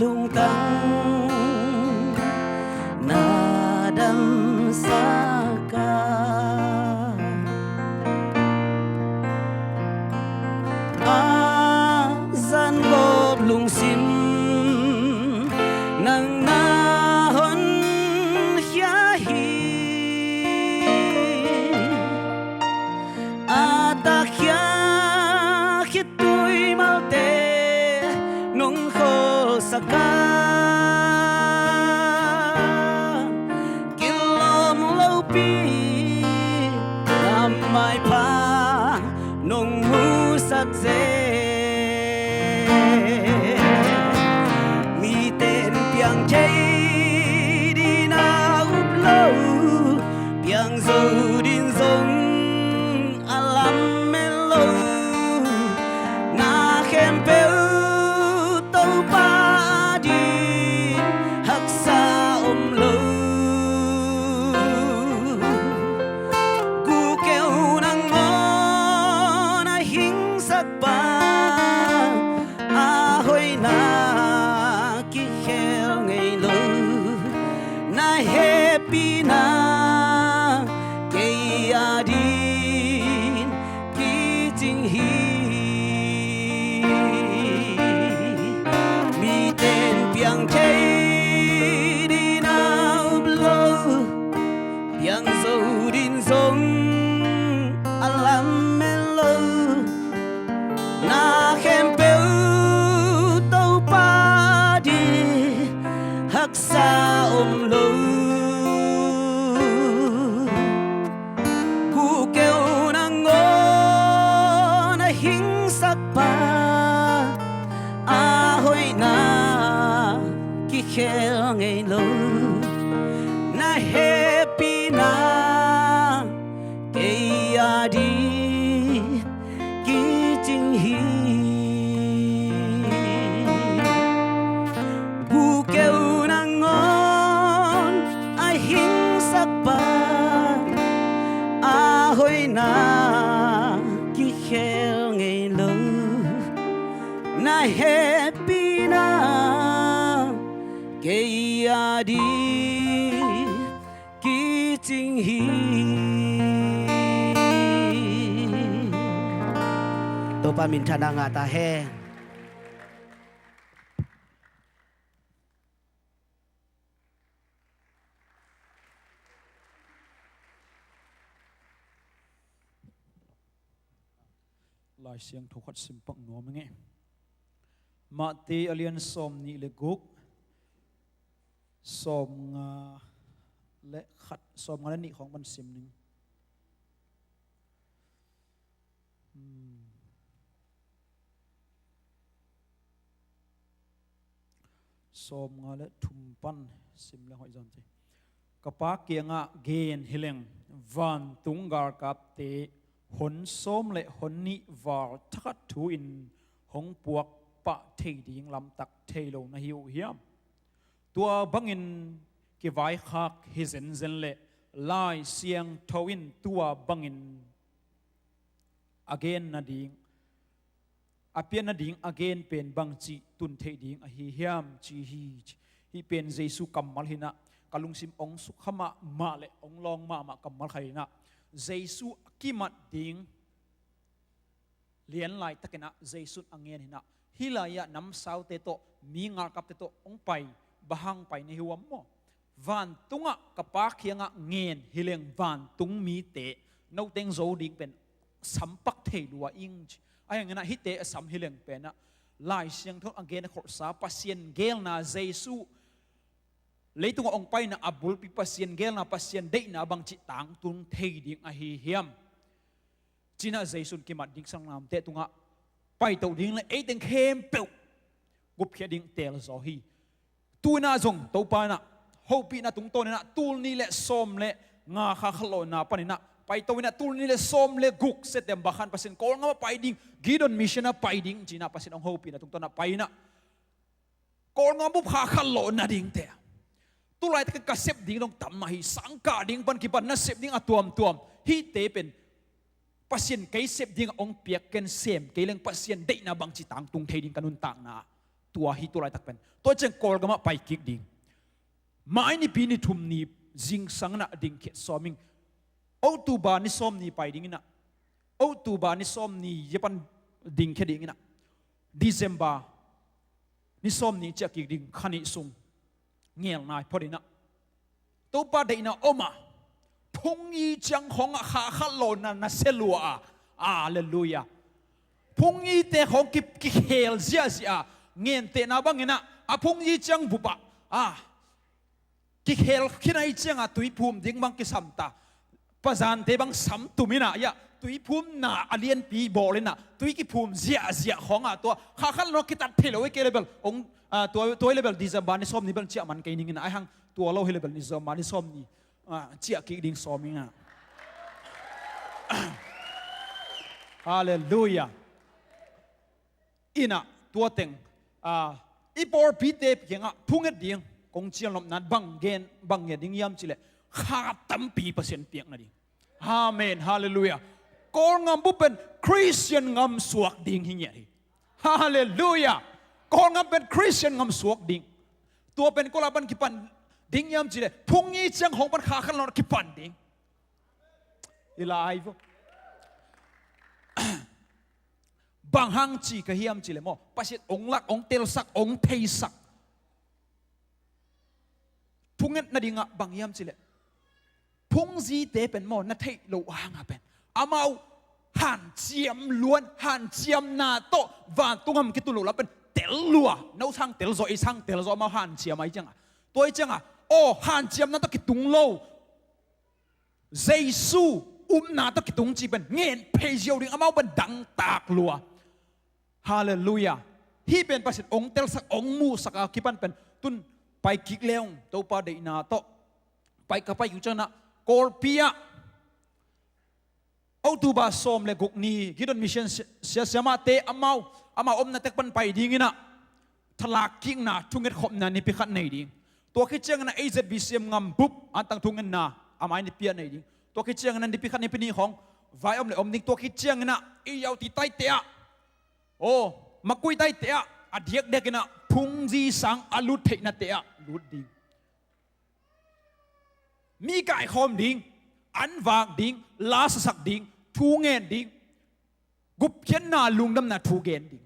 lung tăng na đam sa ca a gian gộp lung sim nang na hon hia hi a ta khia khit tui mau te nong kho saka kilom lâu pi nam mai pa nong mu sat ze mi tên piang chay đi na up lâu piang dâu din dong alam melo na khem peu tâu pa đi hak sa lo gu kêu nang mo na hing sak pa a hoi na ki khel ngei lo na happy na ke a din ki jing hi mi tên piang chay đi nào lâu piang dâu din dong alam melo na khem peu tâu pa đi hak sa lo gu kêu na ngo na hing sak pa a hoi na ki khel ngei lo na happy na ke a di ki jing hi gu kêu na ngon ai hing sak pa a hoi na ki khel ngei lo na happy na ke a di ki jing hi to pa min thana nga ta he lai siang thu khat sim pak no mange ma te alian som ni le guk som nga le khat som nga ni khong ban sim ning som nga le thum pan sim le hoi jan te kapa kianga gen hileng van tungar kap te hon som le hon ni var thakat thu in hong puak pa thei ding lam tak thei lo na hiu hiam tua bangin ki vai khak hi zen zen le lai siang thawin tua bangin again na ding apian na ding again pen bang chi tun thei ding a hi hiam chi hi pen jesu kamal hina kalungsim ong sukhama ma le ong long ma kamal khaina jesu kimat ding lian lai takena jesu angen hina hilaya nam sau te to mi ngar kap te to ong pai bahang pai ne hiwam mo van tunga kapa khianga ngen hileng van tung mi te no teng zo ding pen sampak thei lua ing ai ngana hi te asam hileng pena lai siang thon again khor sa pasien gel na jesu leitung ong pai na abul pi pasien gel na pasien dei na bang chi tang tung thei ding a hi hiam china jesu ki mat ding sang nam te tunga pai to ding le ei teng khem peu gup khia ding tel zo hi tu na zong to pa na ho pi na tung to na tul ni le som le nga kha khalo na panina pai to na tul ni le som le guk setem bakhan pasin kol nga pai ding gidon mission na pai ding china pasin ong ho pi na tung to na pai na kol nga bu kha khalo na ding te tulai ta ka sep ding dong tam ma hi sangka ding pan ki pan na sep ding atuam hi te pen pasien kai sep ding ong piak ken sem ke leng pasien dei na bang chi tang tung thei ding kanun tang na ตัวฮิตัวไรตักเป็นตัวเจงกอลก็มาไปกิกดิ่งมาไอ้นี่ปีนี่ทุ่มนี่จิงสังนะดิ่งเขตซอมิงโอตูบานี่ซ้อมนี่ไปดิ่งนะโอตูบานี่ซ้อมนี่เยปันดิ่งแค่ดิ่งนะเดซเบอร์นี่ซ้อมนี่จะกิกดิ่งขันนี่ซุงเงี้ยนายพอดีนะตัวป้าเดนะโอมาพงยีจังของขาขัลโลนันนะเซลัวอาเลลูยาพงยีเตะของกิเฮลเซียเงี้ยเตะนาบังเงินะพงยีจังบุบะกิเฮลขี้นายจังตุยภูมิดิ่งบังกิสัมตาปะจานเตบังสัมตุมินะยะตุยภูมิน่ะอเลียนปีบอลเลยนะตุยกิภูมิเสียของตัวขาขัลโลกิตัดเพลไว้เกลเบลองตัวเลเบลดิซาบานิสอมนี่เป็นเจ้ามันเกนิงนะไอ้หังตัวเราเลเบลนิซาบานิสอมนี่เจ้ากิดิ่งสอมิงฮาเลลูยาอินะตัวเต็งอีปอร์พีเตปยังพุ่งเอ็ดดิ่งกงเชียงลมนัดบังเกนดิ่งยามจิเลขาตั้มปีเปอร์เซ็นต์เปียกนะดิ่งอาเมนฮาเลลูยากองงามบุเป็นคริสเตียนงามสวกดิ่งหิ้งเนี่ยฮาเลลูยากองงามเป็นคริสเตียนงามสวกดิ่งตัวเป็นกลาบันกิปันดิ่งยามจิเลพุ่งยี่จังของปันขาขันเรากิปันดิ่งอีลายฟบางหังจีก็เฮียมจีเลยมั้งปัจจุบันองค์ลักองค์เตลสักองค์เทสักพุ่งเงินนาดิ่งอ่ะบางเฮียมจีเลยพุ่งจีเตเป็นมั้งนัทเทโลหางอ่ะเป็นอามาหันเจียมล้วนหันเจียมนาโตวันตุ้งทำกิตุลุแล้วเป็นเตลลัวน้าช่างเตลโซอีช่างเตลโซมาหันเจียมไอ้จังอ่ะตัวไอ้จังอ่ะโอ้หันเจียมนาโตกิตุงโลเยซูนาโตกิตุงจีเป็นเงินเพย์เจียวดิ่งอามาเป็นดังตากลัวฮาเลลูยาที่เป็นประสิทธิ์องค์เตลสักองค์มูสักคิปันเป็นตุนไปกิกเลงตัวปาเดนาโตไปกับไปอยู่จังนะโกลปียเอาตูบาสอมเลกุกนีกิดอนมิชชั่นเสียมาเตอามาอมนาเตกปันไปดิ่งนะทลากกิ้งนะทุ่งเงินขบนานี่พิขัดในดิ่งตัวคิดเจ้านะAZBCMงำบุบอันตั้งทุ่งเงินนะอามานี่เปียในดิ่งตัวคิดเจ้านะนี่พิขัดในปีนี้ของไวอมเลยอมนิ่งตัวคิดเจ้านะอียาวตีไตเตะโอ้มาคุยได้เตะอดีตเด็กนะพุงจีสังอลุดเทนะเตะลุดดิ่งมีกายคอมดิ่งอันวากดิ่งลาสสักดิ่งทูเงินดิ่งกุบเขียนนาลุงดำนาทูเงินดิ่ง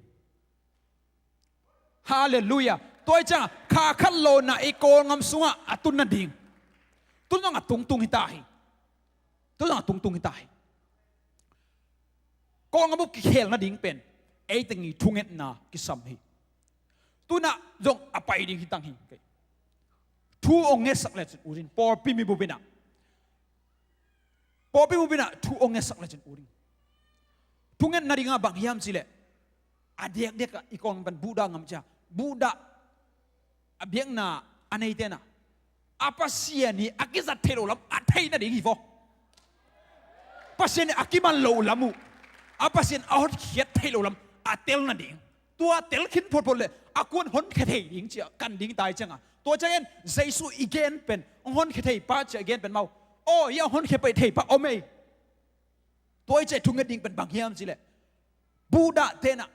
ฮาเลลูยาตัวจ้าขาขันโลนาเอโกงำสุงะตุนนาดิ่งตุนต้องตุงหิตาหิตุนต้องตุงหิตาหิกองงำบุกเขียนนาดิ่งเป็นไอ้ตั้งนี้ทุ่งเงินนากิสัมฮีตัวน่ะจงอภัยดิ่งที่ตั้งฮีทูองเงสักเลจินอูรินปอปิมิบุบินะปอปิมิบุบินะทูองเงสักเลจินอูรินทุ่งเงินนาดิ่งอ่ะบางยามสิเลอดีตเด็กอีกคนเป็นบูดางำจ้าบูดาเบียงนาอันนี้เตนะapa sih ni akizat telo lam atai na dingi fo pasien akiman lo lamu apa sih ahot khiat telo lam atel na ding tua tel khin phot phot le akun hon khathei ding chi kan ding tai changa to changen jaisu again pen hon khathei pa chi again pen mau o ya hon khe pai thei pa omei toy che thung ding pen bang hiam chi le buddha tena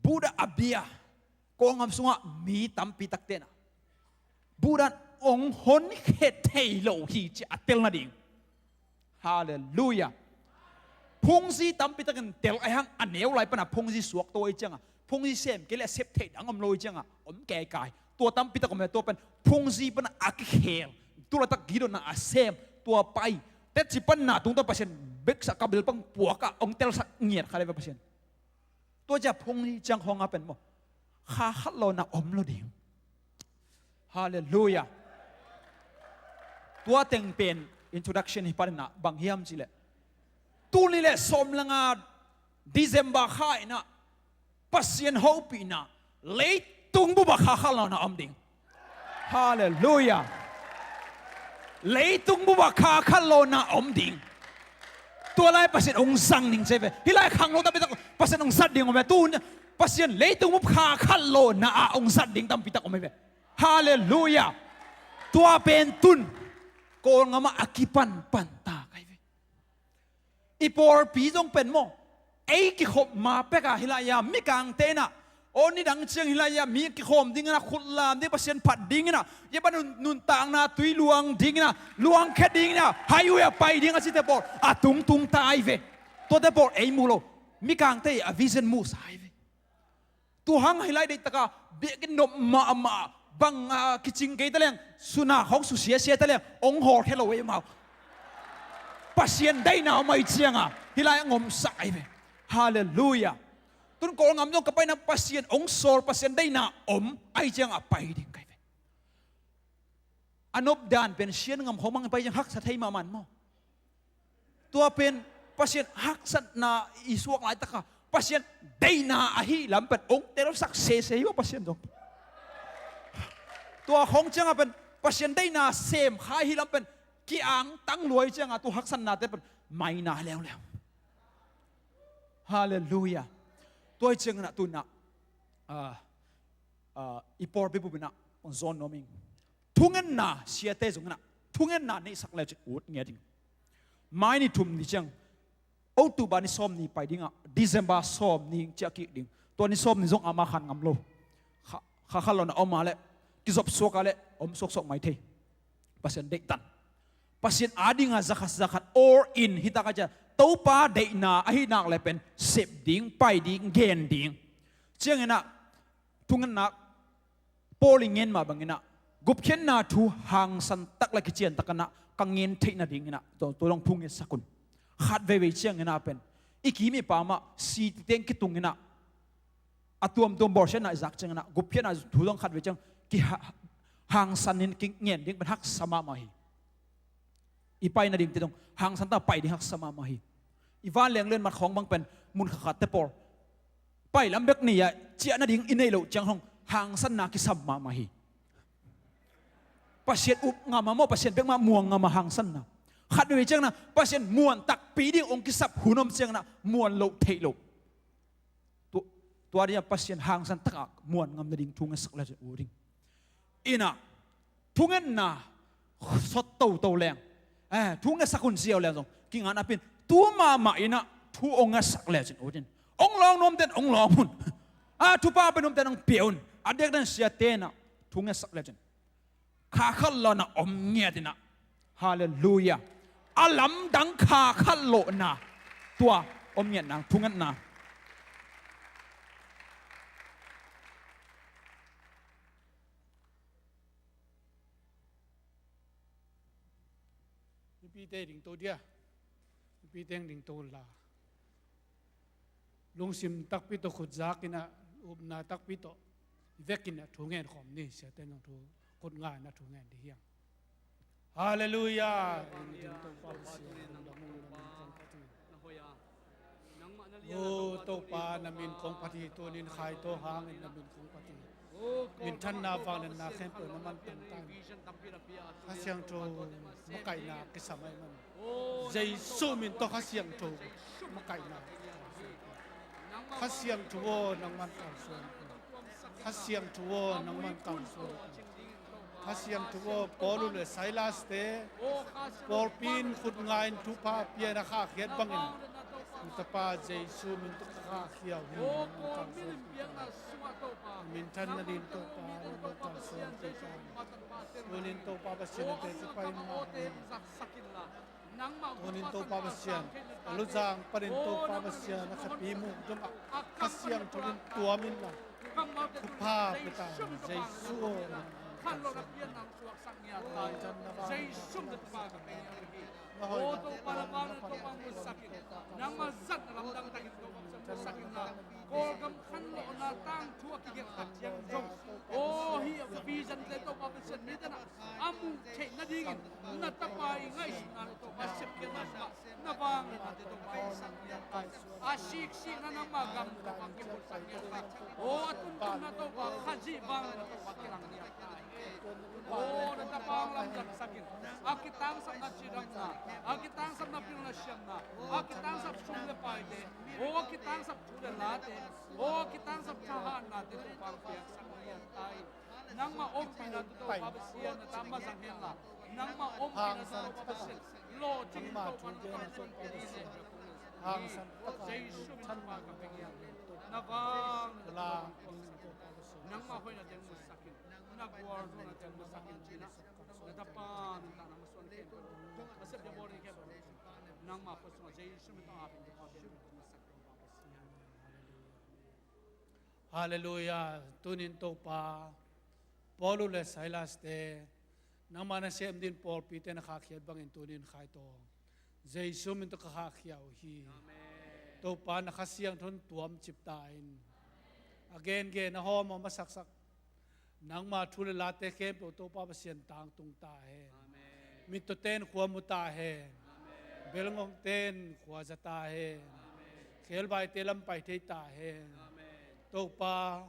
buddha abia kong am sunga mi tampi tak tena buddha ong hon khe thei lo hi chi atel na ding hallelujahพงซีตั้มปีตะกันเตลไอหังอันเหนียวไหลปะนะพงซีสวกตัวไอจังอ่ะพงซีเซมเกลี่ยเซฟเทดังอมลอยจังอ่ะอมแก่กายตัวตั้มปีตะกันตัวเป็นพงซีปะนะอักเขลตัวละตะกีดนะอาเซมตัวไปแต่จิปันนะตรงตัวเปอร์เซ็นต์เบกสักกับเบลปังปัวกะองเตลสักเงียดใครเป็นเปอร์เซ็นต์ตัวจะพงซีจังของอาเป็นบ่ข้าขัดเรานะอมเราดิ่งฮาเลลูยาตัวเต็งเป็นอินโทรดักชันให้ปารินะบางเฮียมสิเลยตูนี่แหละสมลังอาดิเซมบาข้ายนะปัสยันฮูปีนะเลยตุงบุบะข้าข้าเรานะอมดิ่งฮาเลลูยาเลยตุงบุบะข้าข้าเรานะอมดิ่งตัวไรปัสยันองสังดิ่งใช่ไหมที่ไรขังเราตั้งปีตะปัสยันองสัตดิ่งอมไปตูนปัสยันเลยตุงบุบข้าข้าเรานะองสัตดิ่งตั้งปีตะอมไปฮาเลลูยาตัวเป็นตุนโกงมาอากิปันปันตาอีปอร์ปีจงเป็นโมเอ ki khop ma peka hilaya mi kang te na oni dang chiang hilaya mi ki khom ding na khutlam de pasien phat ding na ye ban nun tang na tui luang ding na luang khet ding na highway pai ding a si te por a tung tung tai ve to te por ei mu lo mi kang te a vision mu sai ve tu hang hilai de taka be kin no ma bang kiching ke taleng suna hong su sia taleng ong hor hello we mau pasien dai na mai chiang a hilai ngom sai ve hallelujah tun ko ngam no kapay na pasien ong sor pasien dai na ai chiang a pai ding kai ve anop dan pen sien ngam homang pai jang hak sa thai ma man mo tua pen pasien hak sat na isuak lai taka pasien dai na a hi lam pen ong tero sak se yo pasien dongตัวของเจ้าเป็นปัจจัยได้นาเสมหายฮิลัมเป็นกี่อังตั้งรวยเจ้าตัวหักสันนาแต่เป็นไม่นาแล้วฮาเลลูยาตัวเจ้าน่ะตัวน่ะอีปอร์บิบุบินะองซอนโนมิงทุ่งเงินน่ะเสียเตจงน่ะทุ่งเงินน่ะนี่สักแล้วจะอุดเงี้ยดิ่งไม่นี่ทุ่มนี่เจ้าโอตุบานี่ซ้อมนี่ไปดิ่งอ่ะเดือนบาซ้อมนี่เจ้ากี่ดิ่งตัวนี่ซ้อมนี่จงอามาขันงำโลข้าเราน่ะเอามาแล้วกิจบสวกอะไรสวกไม่เทpasienเด็กตัน pasien อาดิงาzakat or in ฮิตากาจะตัวป้าเด็กนาอหินักเลยเป็นเสพดิ่งไปดิ่งเกนดิ่งเจ้าเงินนะทุ่งเงินนักโพลิงเงินมาบางเงินนะกุบเขียนนาทูหางสันตักเลยกิเจียนตักนะกังเงินเทนาดิ่งเงินนะตัวลองทุ่งเงินสักุลขัดเวเจ้าเงินนะเป็นอีกมีปามาสีเต็งกิตุงเงินนะอัตัวมบอร์เชนนะจักเจ้าเงินนะกุบเขียนนะทูลองขัดเวเจ้ากิหางสันนินกิเงียนดิ่งเป็นหักสมามาฮีอีไปนาดิ่งติดตรงหางสันตาไปดิ่งหักสมามาฮีอีวานเลี้ยงเล่นมาของบางเป็นมุนขัดเตปอร์ไปลำเบกนี่อ่ะเจ้านาดิ่งอินเนโลจังห้องหางสันนากิสมามาฮีปัจเจกอุบงามาโมปัจเจกเบกมาม่วงงามาหางสันนะขัดด้วยจังนะปัจเจกม่วนตักปีดิ่งองกิสับหูนมจังนะม่วนโลเทโลตัวนี้ปัจเจกหางสันตักม่วนงามนาดิ่งทุ่งสักแล้วจะอูดิ่งอินะทุ่งเงินน่ะสดโตแรงทุ่งเงินสักคนเสียวแรงตรงกิ่งอันนั้นเป็นตัวมาอินะทุ่งองค์สักแล้วจินโอ้จินองลองนมเต้นองลองหุ่นทุป้าเป็นนมเต้นองเปียวน์เด็กนั้นเสียเต้นทุ่งเงินสักแล้วจินข้าขันโลนะอมเงียดินะฮาเลลูยาอัลลัมดังข้าขันโลนะตัวอมเงียนะทุ่งเงินนะปีเตดิ่งตัวเดียปีเตงดิ่งตัวลาลุงซิมตักปิโตขุดจากินะอุบนาตักปิโตเวกินะทุ่งเงินของนี่เสียเต้นองทุ่งกดงานนะทุ่งเงินดียังฮาเลลูยาโอ้ตัวปานามินของปฏิตัวนินขายตัวหางนามินของปฏิมินท่านนาฟังนาเข้มเปิดน้ำมันต่างๆข้าเสียงโจมะไก่นากิสมัยมันใจสู้มินตัวข้าเสียงโจมะไก่นาข้าเสียงโจนังมันเก่าส่วนข้าเสียงโจนังมันเก่าส่วนข้าเสียงโจปอลุเลไซลาสเตปอลปีนขุดงานทุพาเปียนะข้าเขียนบังเงินมิตรปาใจสู้มินตัวข้าเขียวหินมินทันนาดินตัวปาโลกาสวนตัวปาโอนินตัวปาปัสเซียนเตจิไปมาโอนินตัวปาปัสเซียนลุจางปรินตัวปาปัสเซียนนักปีมุกจงข้าเสียงทุลินตัวมินละทุพาเปตาใจสู้ขันโลกเปียนนังสวกสังเงียตายใจสุ่มตัวปากับเปียโอ้ตัวปาละปาตัวปามุสักินนังมาสักลำดังตะกินตัวมุสักินนะโกกำขันโลนาตั้งทั่วกิเกตัดยังจงโอ้ฮีฟีจันเตตัวปาเป็นเซนมิตนะอามุเชนดีกินนัตตะปายง่ายสินะตัวปาเสพเกนัสนะบางนะตัวปาสังเงียตอาชิกชินะนังมากำตัวปาเก็บสังเงียตโอ้ตุนตุนนะตัวปาขันจีบางนะตัวปาเก็บสังเงียตโอ้นัตตะปางลำดังสักินอากิตังสัมนัชิรังนะอากิตังสัมนับพิณเชียมนะอากิตังสับชุมเลปายเตโอ้กิตังสับชุเลลาเตโอ้กิตังสับชาหานาเตตัวปางเปียกสังเงียตายนังมาอมปีนะตัวปาเสียนะตามมาสังเงียละนังมาอมปีนะตัวปาเสียโลจิงตัวปันตัวดีเสียหางสันตะการชันม Hallelujah. Tunin to pa. Paulo le Silas te. Nang manasem din Paul Peter nakakiyad bangin tunin kay to. Jesus min to kakakiyaw hi. To pa nakasiyang ton tuam chiptain. Again na ho mo masaksak. Nang matulilate ke to pa basyan tang tung tahe. Mito ten kuwa mo tahe. Belongong ten kuwa sa tahe. Kelbay telam pay te tahe. To pa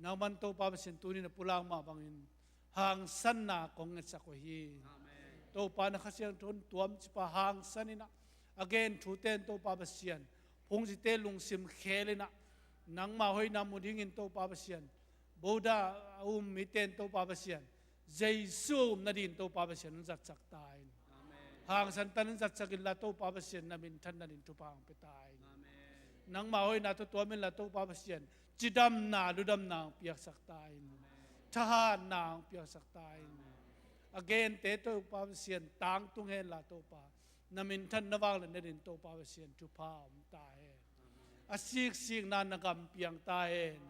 naman to pa basin tunin na pulang mabangin hang san na kong sa kohi to pa nakasiyang tun tuam pa hang san na again tuten to pa basian pung si telung sim khele na nang mahoy na mudingin to pa basian boda miten to pa basian Jesus na din to pa basian ng saktain hang san tanan saksakin la to pa basian na mintan na din to pa ang pitain nang mahoy na to tuamin la to pa basian Chidam na ludam na piyak saktain. Tahan na piyak saktain. Again, teto pavasian tang tunghen la to pa. Namintan nawang na din to pavasian tupa tahe. Asik sik na nagam piyang tahen.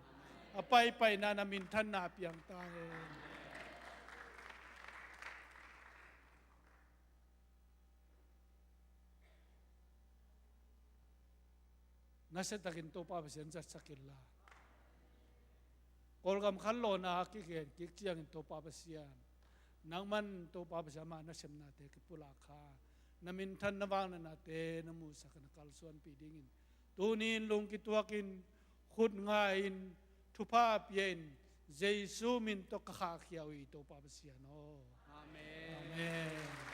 Apay na namintan na piyang tahen. Nasa takin to pavasian sa sakilla. Kolgam kallo na hakikin kikiyang to papasyan. Nang man to papasyan manasem natin kipulaka. Namintan na bang na natin na musa ka nakalsuan pidingin. Tunin lung kituakin khud ngain tupapyen. Jesu min to kakakyawi to papasyan. Oh. Amen. Amen.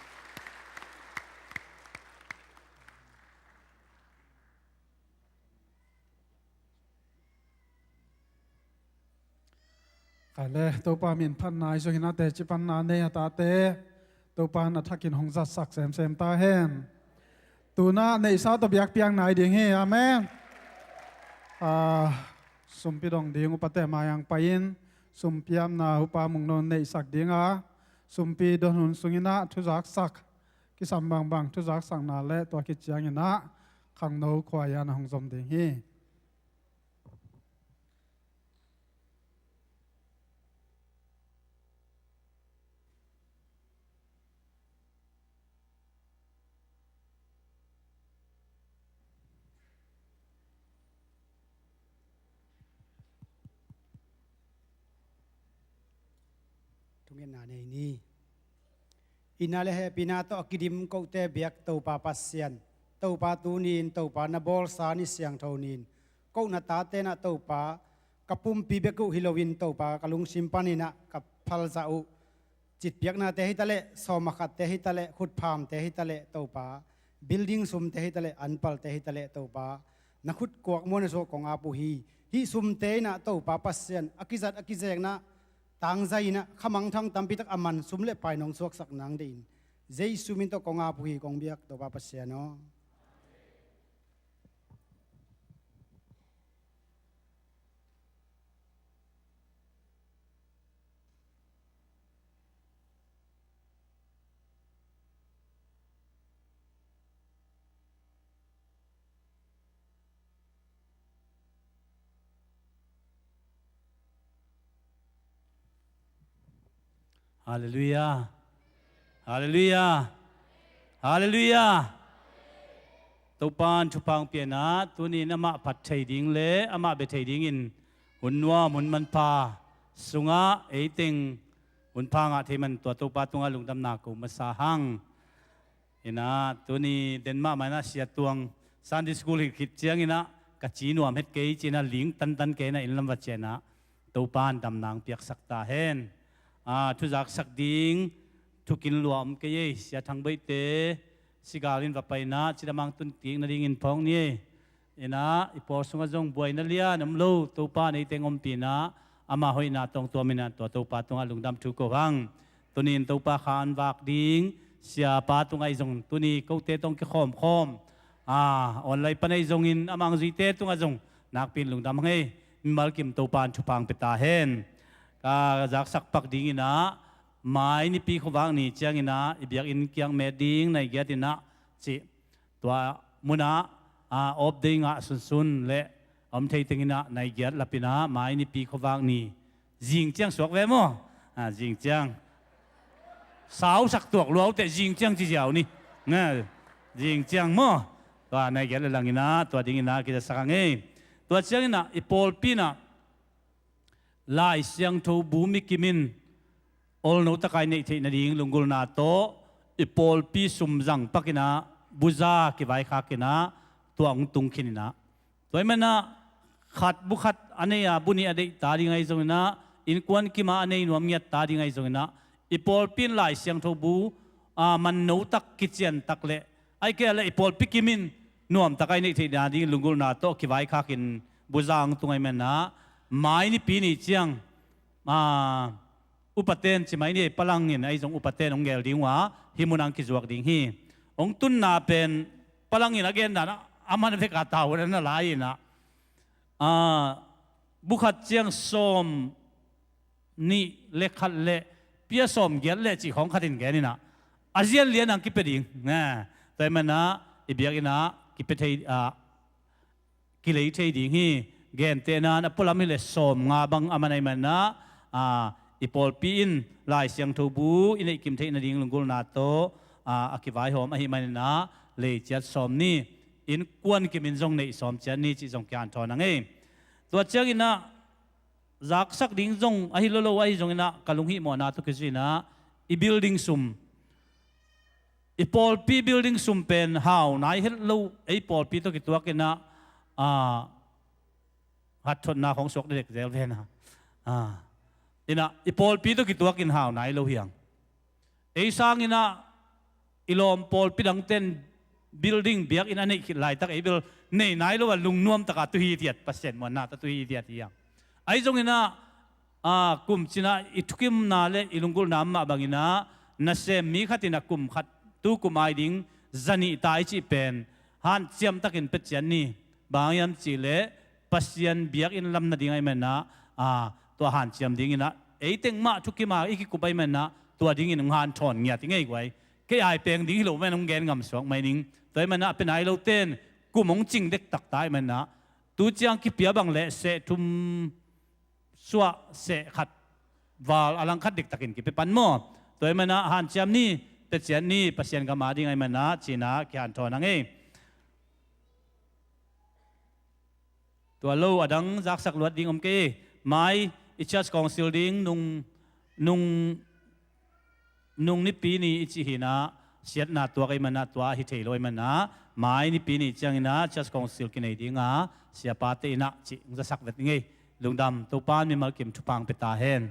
Kale to pa min phan nai so hina te chi pan na ne ta te to pa na thakin hong za sak sem ta hen tu na nei sa to biak piang nai ding he amen sum pi dong ding upate ma yang pain sum piam na upa mung non nei sak ding a sum pi don hun sungina thu zak sak ki sam bang thu zak sang na le to ki chiang ina khang no khwa ya na hong zom ding hi tungen na nei ni inale he pinato akidim ko te biak to pa pasyan to pa tunin to pa na bol sa ni siang thonin ko na ta te na to pa kapum pi beku hilowin to pa kalung simpani na kapal za u chit piak na te hitale somakhat te hitale khut pham te hitale to pa building sum te hitale anpal te hitale to pa na khut kuak mon so kong apu hi sum te na to pa pasyan akizat akizek na tang zai na khamang thang tampi tak aman sumle pai nong suak sak nang din jei sumin to konga pui kong biak to pa pasya no Hallelujah. Hallelujah. Hallelujah. Topan chupang piana tuni nama pat thai ding le ama be thai ding in unwa mun man pa sunga eiting un phanga theman to topa tunga lungdam na ko masahang ina tuni denma mana sia tuang Sunday school hit chiang ina kachinuam het ke china ling tan ke na inlam wa chena topan dam nang piak sakta hen thu zak sak ding thu kin luam ke ye sia thang bai te sigalin va paina chidamang tun ting na ding in phong ni ina ipor sunga jong buai na lia nam lo to pa nei tengom pina ama hoina tong to mina to pa tunga lungdam thu ko hang tunin to pa khan wak ding sia pa tungai jong tuni ko te tong ki khom online panai jong in amang zui te tunga jong nak pin lungdam nge mal kim to pan chupang peta hen jak sak pak ding ina mai ni pi khowang ni chiang ina ibyak in kyang me ding nai get ina chi tua muna op ding a sun sun le om thei ting ina nai get lapina mai ni pi khowang ni jing chiang suak ve mo jing chiang sáu sắc tuộc luau te jing chiang chi jiao ni nga jing chiang mo tua nai get lang ina tua ding ina ki sakang e tua chiang ina ipol pina lai siang tho bumi kimin ol no takai nei thei na ding lungul na to ipol pi sum jang pakina buza ki vai kha kina tuang tung khinina toy mana khat bu khat aneya buni ade ta ri ngai zongina in kwan ki ma anei nuam ngiat ta ri ngai zongina ipol pin lai siang tho bu man no tak kichian tak le ai ke le ipol pi kimin nuam takai nei thei na ding lungul na to ki vai kha kin buzang tungai mena mai ni pi ni chiang upaten chi mai ni palang in ai jong upaten ong gel ding wa himunang ki zuak ding hi ong tun na pen palang in again na aman ve ka taw na lai na bukhat chiang som ni lekhat le pia som gel le chi khong khatin ge ni na azian lian ang ki pe ding na tai mana ibyak ina ki pe thei ki lei thei ding hi gen te na na pulami le som nga bang amanai mana ipol pi in lai siang tho bu in kim thei na ding lungul na to akivai hom ahi manina le chat som ni in kwan kim in jong nei som chan ni chi jong kyan thon ang e to chang ina zak sak ding jong ahi lo lo ai jong ina kalung hi mo na to kisina I building sum ipol pi building sum pen how nai hel lo ai pol pi to ki tuak ina hat thon na khong sok dek zel ven ina ipol pi to ki tuak in how nai lo hiang ei sang ina ilom pol pi dang ten building biak in anei khit lai tak ei bil nei nai lo lung nuam taka tu hi tiat pasien mo na ta tu hi tiat hiang ai jong ina kum china itukim na le ilungul nam ma bangina na se mi khatina kum khat tu kumai ding zani tai chi pen han chiam takin pe chian ni bangyam chi le pasien biak in lam na ding ai mena to han chiam ding ina ei teng ma thukima iki kubai mena to ding in han thon nya ti ngai gwai ke ai peng ding lo men ong gen ngam sok mai ning toy mena pen ai lo ten kumong ching dek tak tai mena tu chiang ki pia bang le se thum suwa se khat wal alang khat dik takin ki pe pan mo toy mena han chiam ni pe chian ni pasien ga ma ding ai mena china ki han thon ang e tua lo adang zak sak luat ding om ke mai ichas council ding nung ni pi ni ichi hina siat na tua kai mana tua hi thei loi mana mai ni pi ni chang ina chas council ki nei dinga sia pa te ina chi za sak vet nge lungdam to pan mi mal kim thupang pe ta hen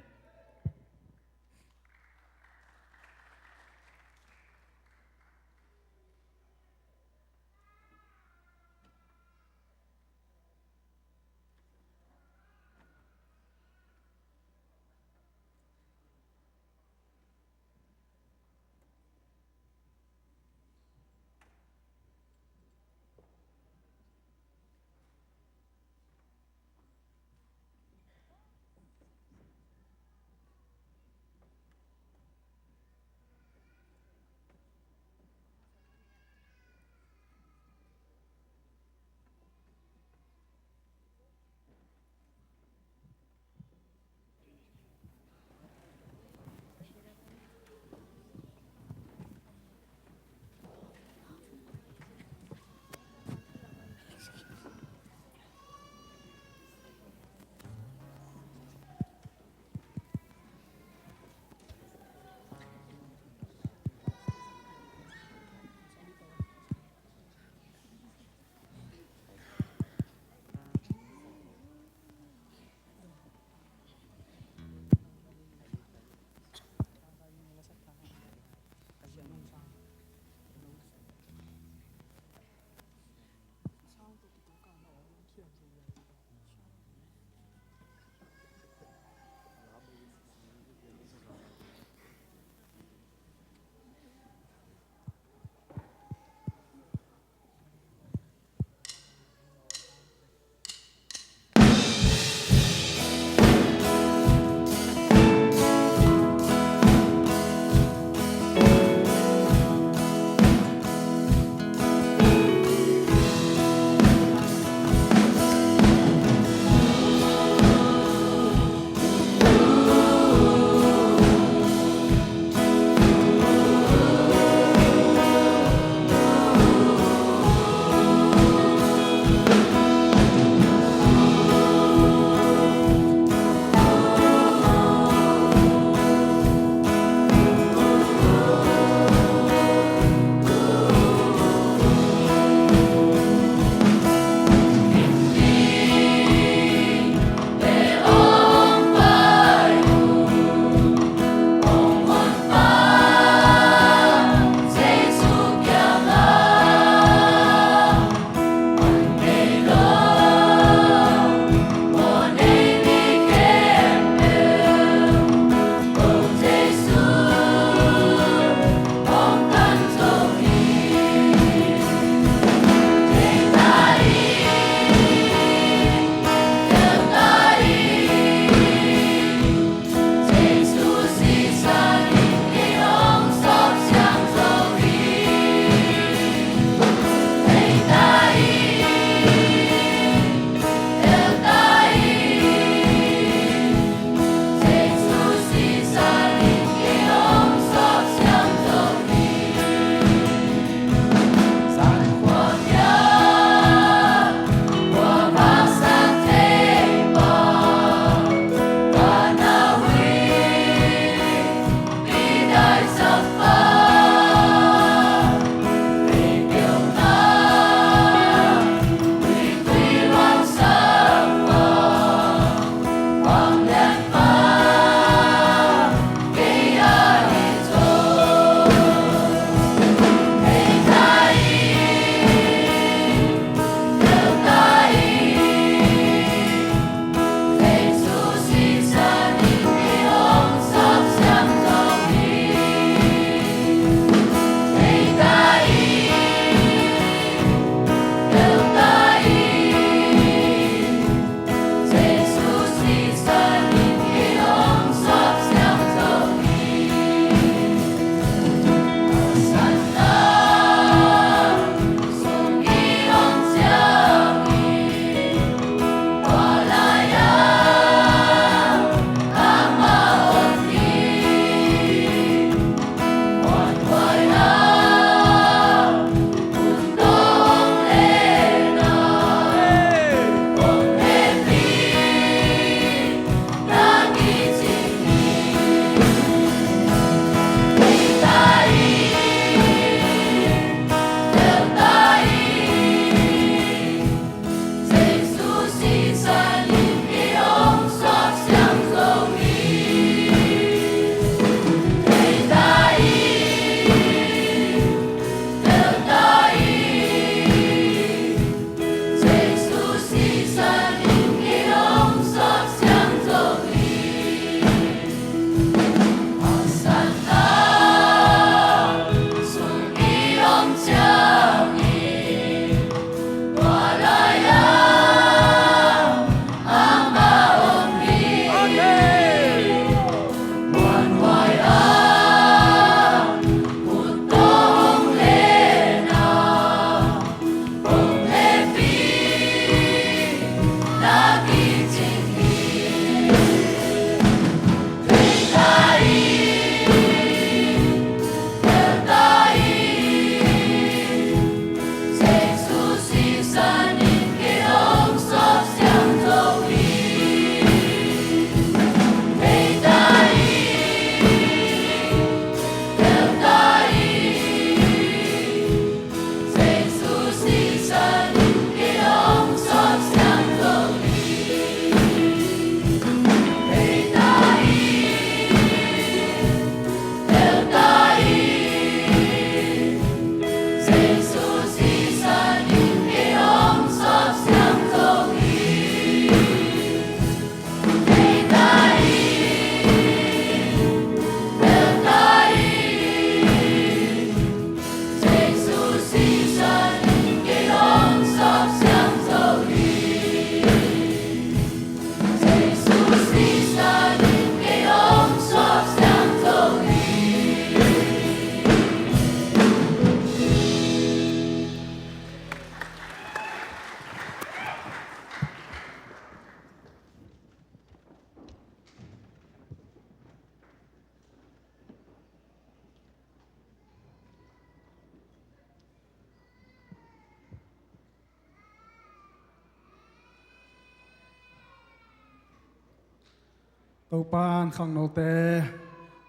tàu pan khang nô tê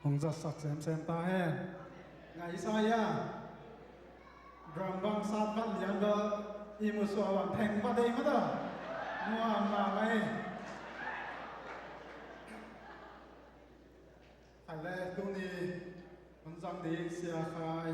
hong giật sặc xem ta he ngày sai ya ram bang sát văn lian vợ imu suwa wan theng pa dei ma da mua mà ngay phải lẽ tu niมันจำดีเสียคาย